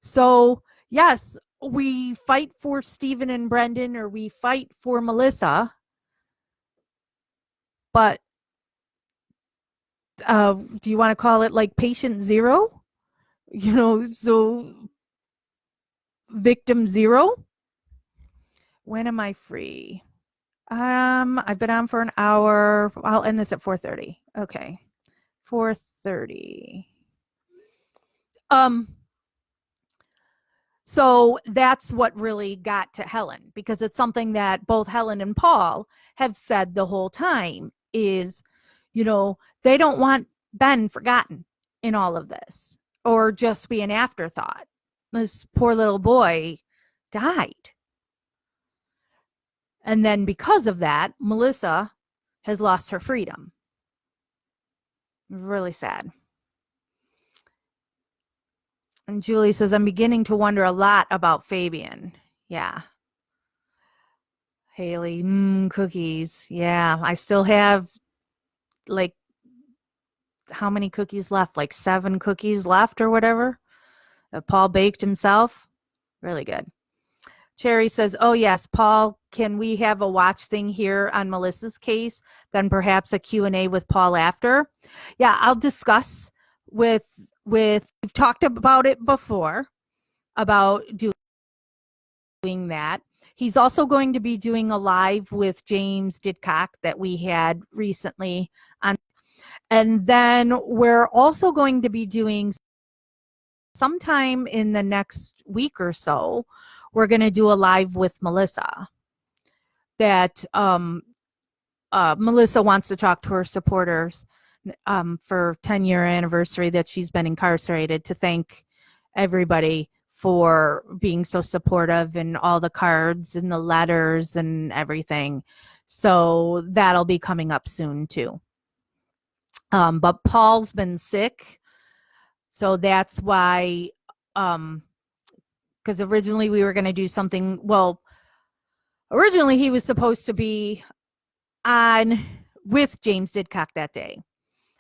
so yes, we fight for Stephen and Brendan, or we fight for Melissa, but do you want to call it like patient zero? So victim zero? When am I free? I've been on for an hour. I'll end this at 4:30. Okay. 4:30. So that's what really got to Helen, because it's something that both Helen and Paul have said the whole time is, they don't want Ben forgotten in all of this, or just be an afterthought. This poor little boy died. And then because of that, Melissa has lost her freedom. Really sad. And Julie says, I'm beginning to wonder a lot about Fabian. Yeah. Haley, cookies. Yeah, I still have like, how many cookies left? Like 7 cookies left or whatever. Paul baked himself. Really good. Cherry says, oh yes, Paul, can we have a watch thing here on Melissa's case? Then perhaps a Q&A with Paul after. Yeah, I'll discuss with we've talked about it before, about doing that. He's also going to be doing a live with James Didcock that we had recently on. And then we're also going to be doing, sometime in the next week or so, we're going to do a live with Melissa that Melissa wants to talk to her supporters for 10-year anniversary that she's been incarcerated, to thank everybody for being so supportive and all the cards and the letters and everything. So that'll be coming up soon too. But Paul's been sick, so that's why, because originally we were going to do something. Well, originally he was supposed to be on with James Didcock that day,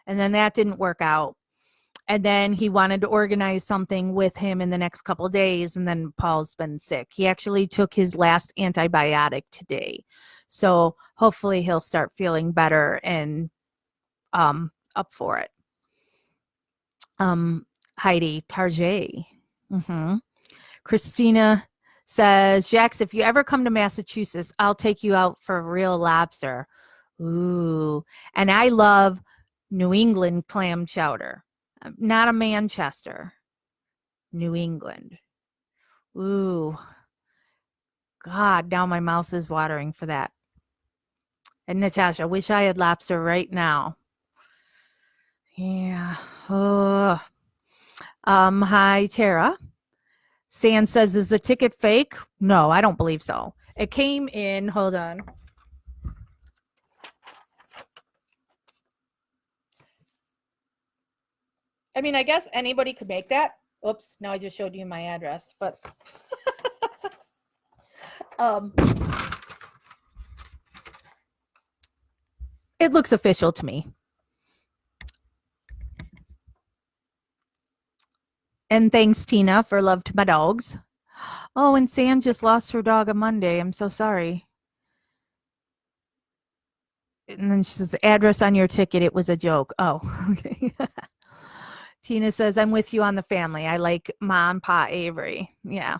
and then that didn't work out. And then he wanted to organize something with him in the next couple of days, and then Paul's been sick. He actually took his last antibiotic today, so hopefully he'll start feeling better and up for it. Heidi Tarjay. Christina says, Jax, if you ever come to Massachusetts, I'll take you out for real lobster. Ooh. And I love New England clam chowder. Not a Manchester. New England. Ooh. God, now my mouth is watering for that. And Natasha, wish I had lobster right now. Yeah. Oh. Hi, Tara. San says, is the ticket fake? No, I don't believe so. It came in, hold on. I mean, I guess anybody could make that. Oops, now I just showed you my address, but it looks official to me. And thanks, Tina, for love to my dogs. Oh, and San just lost her dog on Monday. I'm so sorry. And then she says, address on your ticket. It was a joke. Oh, okay. Tina says, I'm with you on the family. I like Mom, Pa, Avery. Yeah.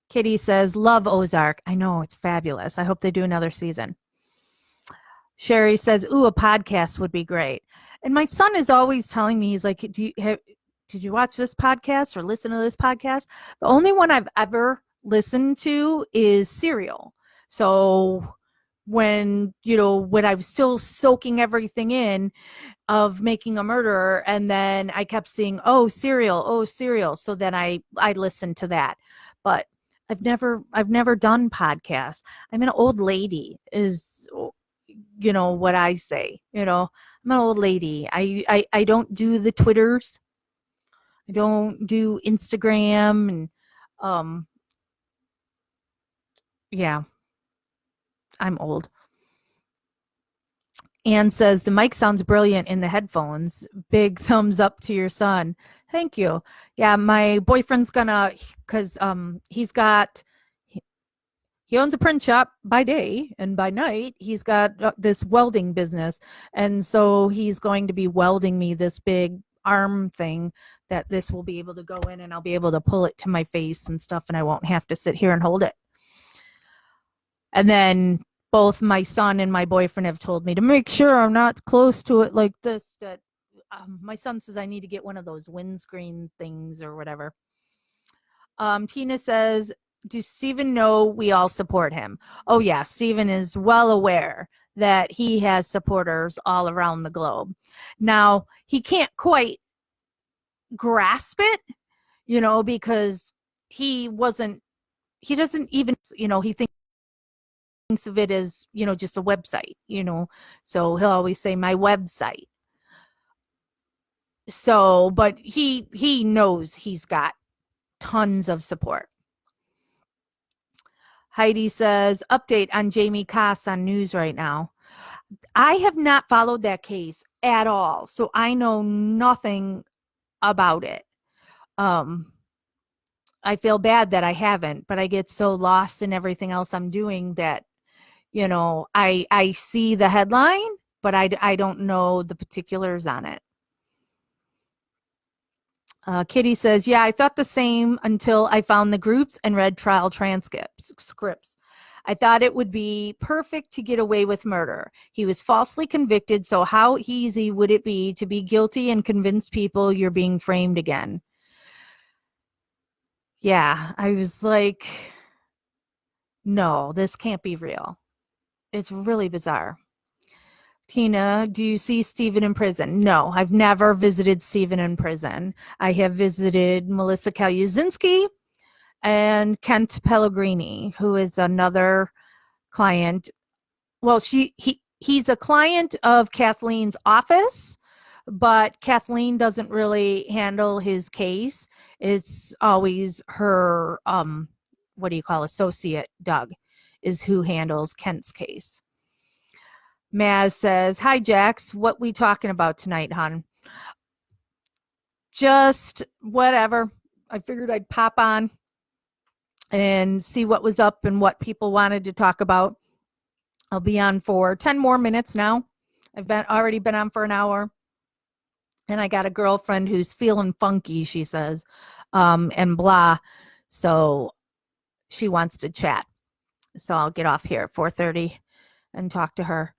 Kitty says, love Ozark. I know, it's fabulous. I hope they do another season. Sherry says, ooh, a podcast would be great. And my son is always telling me, he's like, did you watch this podcast or listen to this podcast? The only one I've ever listened to is Serial. So when I was still soaking everything in of Making a Murderer, and then I kept seeing, Serial. So then I listened to that. But I've never done podcasts. I'm an old lady, is what I say. I'm an old lady. I don't do the Twitters. I don't do Instagram, and yeah, I'm old. Anne says, the mic sounds brilliant in the headphones. Big thumbs up to your son. Thank you. Yeah, my boyfriend's gonna, because he owns a print shop by day, and by night he's got this welding business. And so he's going to be welding me this big arm thing that this will be able to go in, and I'll be able to pull it to my face and stuff, and I won't have to sit here and hold it. And then both my son and my boyfriend have told me to make sure I'm not close to it like this. That my son says I need to get one of those windscreen things or whatever. Tina says, do Stephen know we all support him? Oh yeah, Stephen is well aware that he has supporters all around the globe. Now, he can't quite grasp it, because he doesn't even, he thinks of it as, just a website, so he'll always say my website. So, but he knows he's got tons of support. Heidi says, update on Jamie Koss on news right now. I have not followed that case at all, so I know nothing about it. I feel bad that I haven't, but I get so lost in everything else I'm doing that, I see the headline, but I don't know the particulars on it. Kitty says, yeah, I thought the same until I found the groups and read trial scripts. I thought it would be perfect to get away with murder. He was falsely convicted, so how easy would it be to be guilty and convince people you're being framed again? Yeah, I was like, no, this can't be real. It's really bizarre. Tina, do you see Stephen in prison? No, I've never visited Stephen in prison. I have visited Melissa Kaluzinski and Kent Pellegrini, who is another client. Well, he's a client of Kathleen's office, but Kathleen doesn't really handle his case. It's always her what do you call associate Doug is who handles Kent's case. Maz says, "Hi Jax, what we talking about tonight, hon?" Just whatever. I figured I'd pop on and see what was up and what people wanted to talk about. I'll be on for 10 more minutes now. I've already been on for an hour. And I got a girlfriend who's feeling funky, she says, and blah. So she wants to chat. So I'll get off here at 4:30 and talk to her.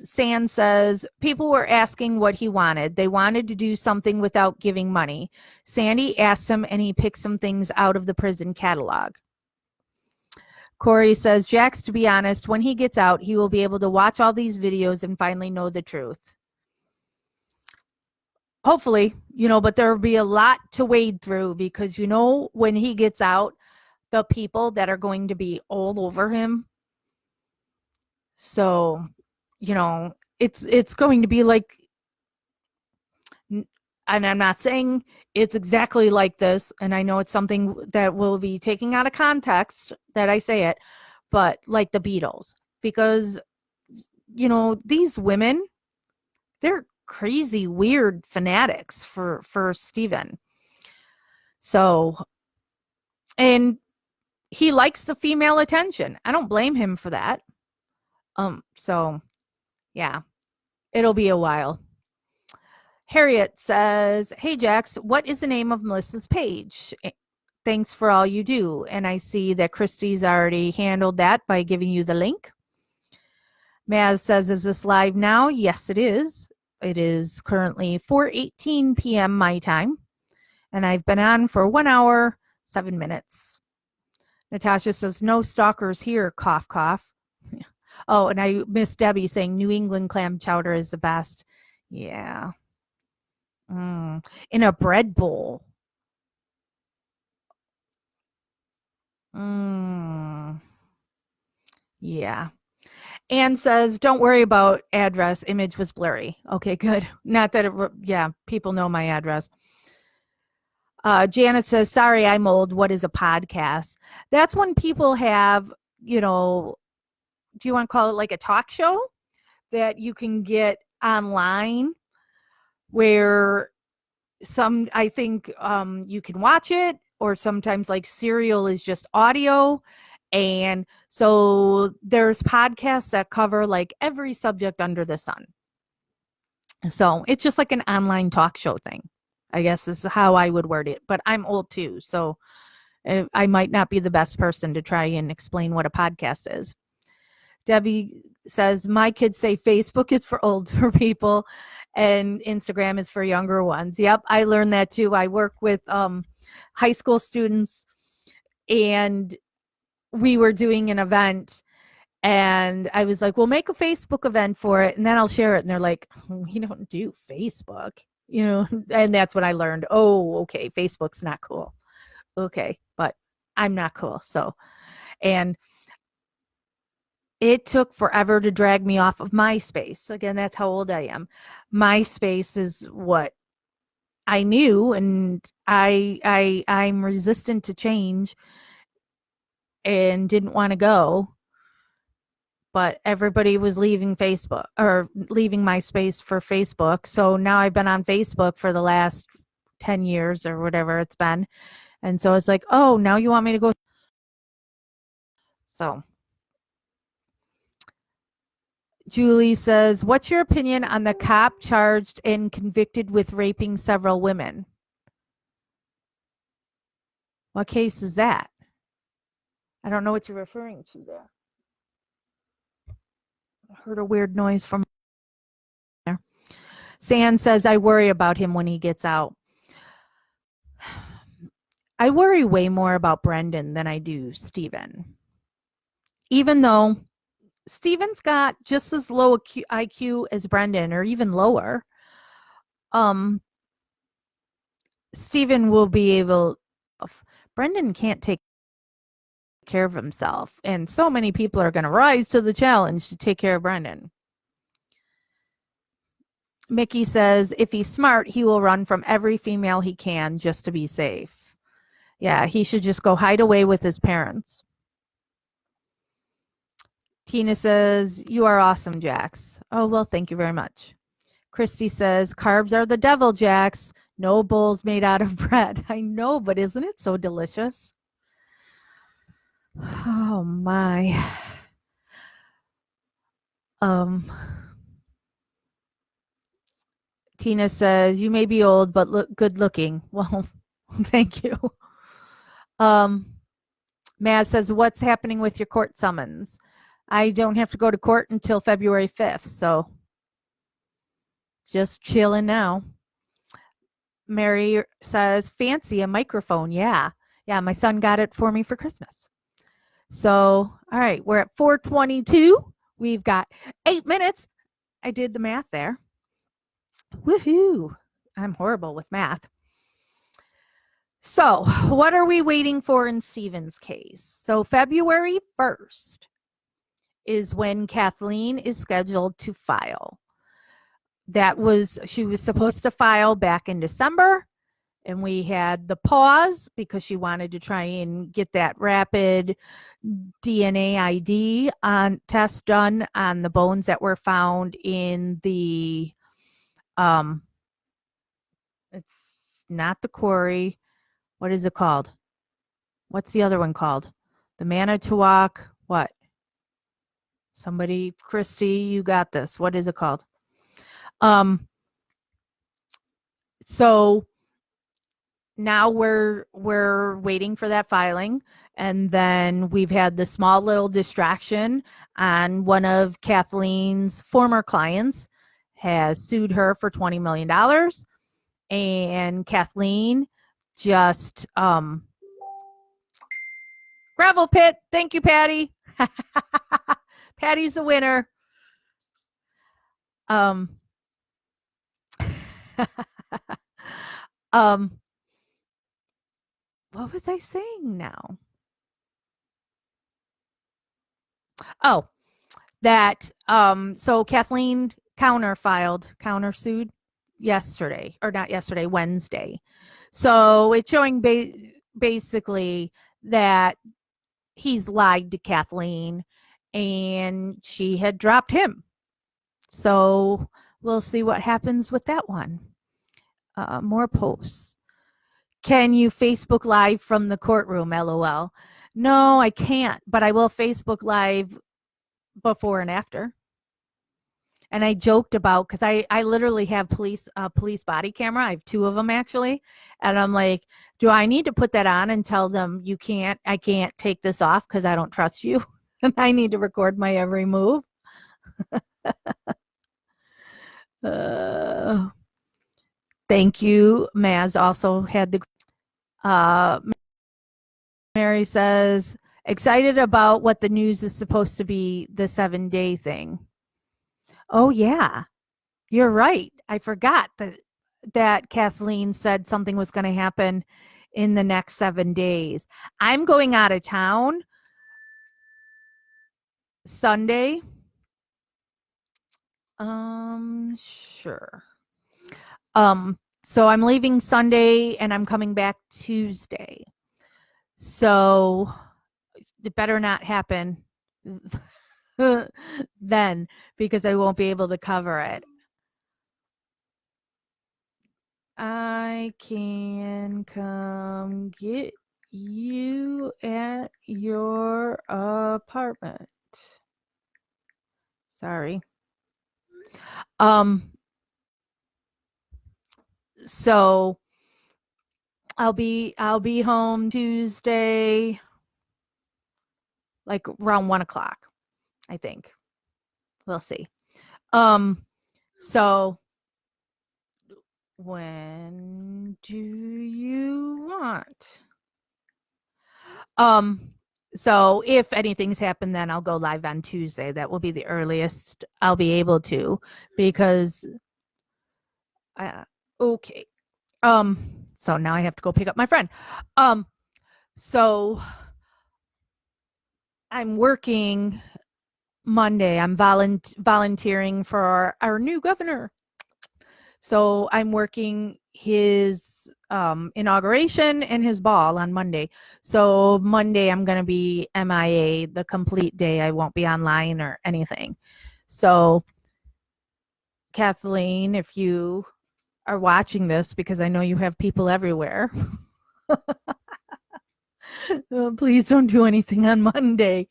San says, people were asking what he wanted. They wanted to do something without giving money. Sandy asked him, and he picked some things out of the prison catalog. Corey says, Jax, to be honest, when he gets out, he will be able to watch all these videos and finally know the truth. Hopefully, but there will be a lot to wade through because, when he gets out, the people that are going to be all over him. So, it's going to be like, and I'm not saying it's exactly like this, and I know it's something that will be taking out of context that I say it, but like the Beatles, because, these women, they're crazy, weird fanatics for Stephen. So, and he likes the female attention. I don't blame him for that. So yeah, it'll be a while. Harriet says, hey Jax, what is the name of Melissa's page? Thanks for all you do. And I see that Christy's already handled that by giving you the link. Maz says, is this live now? Yes, it is. It is currently 4:18 p.m. my time. And I've been on for 1 hour, 7 minutes. Natasha says, no stalkers here, cough, cough. Oh, and I miss Debbie saying New England clam chowder is the best. Yeah. In a bread bowl. Yeah. Anne says, don't worry about address. Image was blurry. Okay, good. Not that people know my address. Janet says, sorry, I'm old. What is a podcast? That's when people have, do you want to call it like a talk show that you can get online where I think you can watch it, or sometimes like Serial is just audio. And so there's podcasts that cover like every subject under the sun. So it's just like an online talk show thing, I guess is how I would word it. But I'm old too, so I might not be the best person to try and explain what a podcast is. Debbie says, my kids say Facebook is for older people and Instagram is for younger ones. Yep, I learned that too. I work with high school students, and we were doing an event, and I was like, well, make a Facebook event for it, and then I'll share it. And they're like, we don't do Facebook, and that's when I learned, oh, okay, Facebook's not cool. Okay, but I'm not cool. So, and it took forever to drag me off of MySpace. Again, that's how old I am. MySpace is what I knew, and I'm resistant to change and didn't want to go. But everybody was leaving Facebook or leaving MySpace for Facebook. So now I've been on Facebook for the last 10 years or whatever it's been. And so it's like, oh, now you want me to go. So Julie says, what's your opinion on the cop charged and convicted with raping several women? What case is that? I don't know what you're referring to there. I heard a weird noise from there. San says, I worry about him when he gets out. I worry way more about Brendan than I do Stephen. Even though Steven's got just as low a IQ as Brendan, or even lower. Steven will be able. Brendan can't take care of himself, and so many people are going to rise to the challenge to take care of Brendan. Mickey says if he's smart, he will run from every female he can just to be safe. Yeah, he should just go hide away with his parents. Tina says, you are awesome, Jax. Oh, well, thank you very much. Christy says, carbs are the devil, Jax. No bowls made out of bread. I know, but isn't it so delicious? Oh, my. Tina says, you may be old, but look good looking. Well, thank you. Maz says, what's happening with your court summons? I don't have to go to court until February 5th, so just chilling now. Mary says, fancy, a microphone. Yeah, my son got it for me for Christmas. So, all right, we're at 4:22. We've got 8 minutes. I did the math there. Woohoo. I'm horrible with math. So, what are we waiting for in Steven's case? So, February 1st is when Kathleen is scheduled to file. She was supposed to file back in December, and we had the pause because she wanted to try and get that rapid DNA ID test done on the bones that were found in the, it's not the quarry. What is it called? What's the other one called? The Manitowoc, what? Somebody, Christy, you got this. What is it called? So now we're waiting for that filing, and then we've had the small little distraction on one of Kathleen's former clients has sued her for $20 million, and Kathleen just gravel pit. Thank you, Patty. Patty's the winner. What was I saying now? Oh, that so Kathleen countersued yesterday, or not yesterday, Wednesday. So it's showing basically that he's lied to Kathleen and she had dropped him. So we'll see what happens with that one. More posts. Can you Facebook Live from the courtroom? LOL. No, I can't, but I will Facebook Live before and after. And I joked about, because I literally have police body camera. I have 2 of them actually. And I'm like, do I need to put that on and tell them I can't take this off because I don't trust you? And I need to record my every move. Thank you. Maz also had the Mary says, excited about what the news is supposed to be, the 7-day thing. Oh, yeah, you're right. I forgot that Kathleen said something was going to happen in the next 7 days. I'm going out of town Sunday. Sure. So I'm leaving Sunday and I'm coming back Tuesday. So it better not happen then, because I won't be able to cover it. I can come get you at your apartment. Sorry. So I'll be home Tuesday, like around 1:00, I think. We'll see. So when do you want? So if anything's happened, then I'll go live on Tuesday. That will be the earliest I'll be able to, because okay. So now I have to go pick up my friend. So I'm working Monday. I'm volunteering for our new governor. So I'm working his inauguration and his ball on Monday. So Monday I'm going to be MIA the complete day. I won't be online or anything. So Kathleen, if you are watching this, because I know you have people everywhere, please don't do anything on Monday.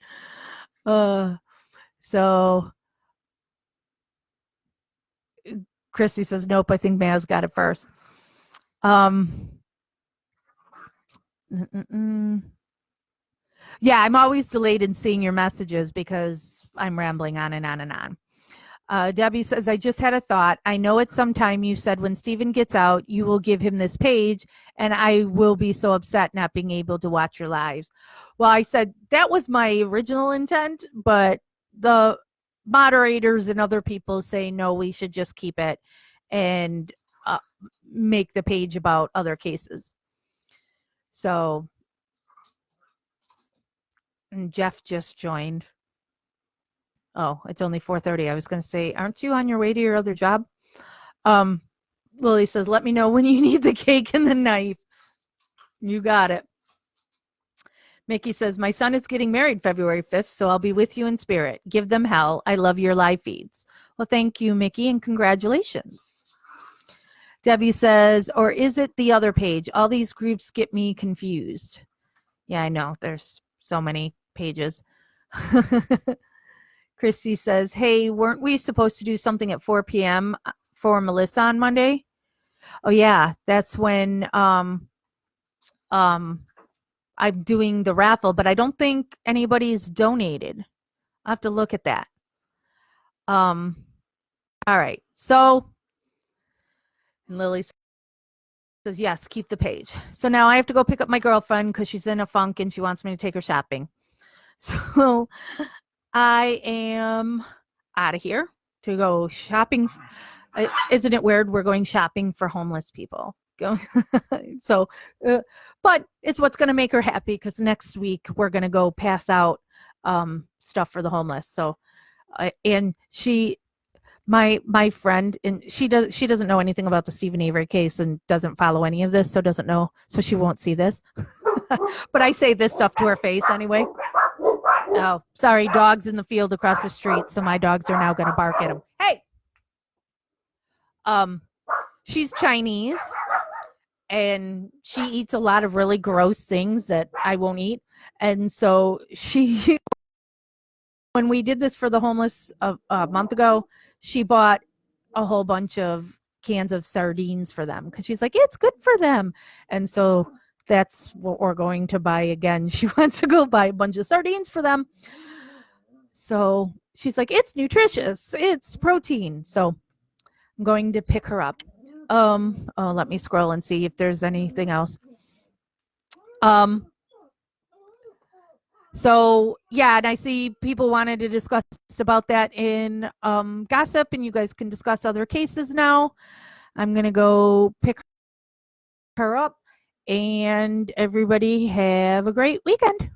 So Christy says, nope, I think Maz got it first. Yeah, I'm always delayed in seeing your messages because I'm rambling on and on and on. Debbie says, I just had a thought. I know at some time you said when Stephen gets out, you will give him this page, and I will be so upset not being able to watch your lives. Well, I said that was my original intent, but the moderators and other people say, no, we should just keep it and make the page about other cases. So, and Jeff just joined. Oh, it's only 4:30. I was going to say, aren't you on your way to your other job? Lily says, let me know when you need the cake and the knife. You got it. Mickey says, my son is getting married February 5th, so I'll be with you in spirit. Give them hell. I love your live feeds. Well, thank you, Mickey, and congratulations. Debbie says, or is it the other page? All these groups get me confused. Yeah, I know. There's so many pages. Christy says, hey, weren't we supposed to do something at 4 p.m. for Melissa on Monday? Oh, yeah. That's when I'm doing the raffle, but I don't think anybody's donated. I'll have to look at that. All right. So Lily says, yes, keep the page. So now I have to go pick up my girlfriend because she's in a funk and she wants me to take her shopping. So I am out of here to go shopping. Isn't it weird? We're going shopping for homeless people. So, but it's what's going to make her happy because next week we're going to go pass out stuff for the homeless. So, and my friend, and she doesn't know anything about the Stephen Avery case and doesn't follow any of this, so doesn't know, so she won't see this. But I say this stuff to her face anyway. Oh, sorry, dogs in the field across the street, so my dogs are now going to bark at him. Hey, she's Chinese, and she eats a lot of really gross things that I won't eat, and so she. When we did this for the homeless a month ago, she bought a whole bunch of cans of sardines for them because she's like, it's good for them. And so that's what we're going to buy again. She wants to go buy a bunch of sardines for them. So she's like, it's nutritious. It's protein. So I'm going to pick her up. Let me scroll and see if there's anything else. So yeah, and I see people wanted to discuss about that in gossip, and you guys can discuss other cases now. I'm gonna go pick her up, and everybody have a great weekend.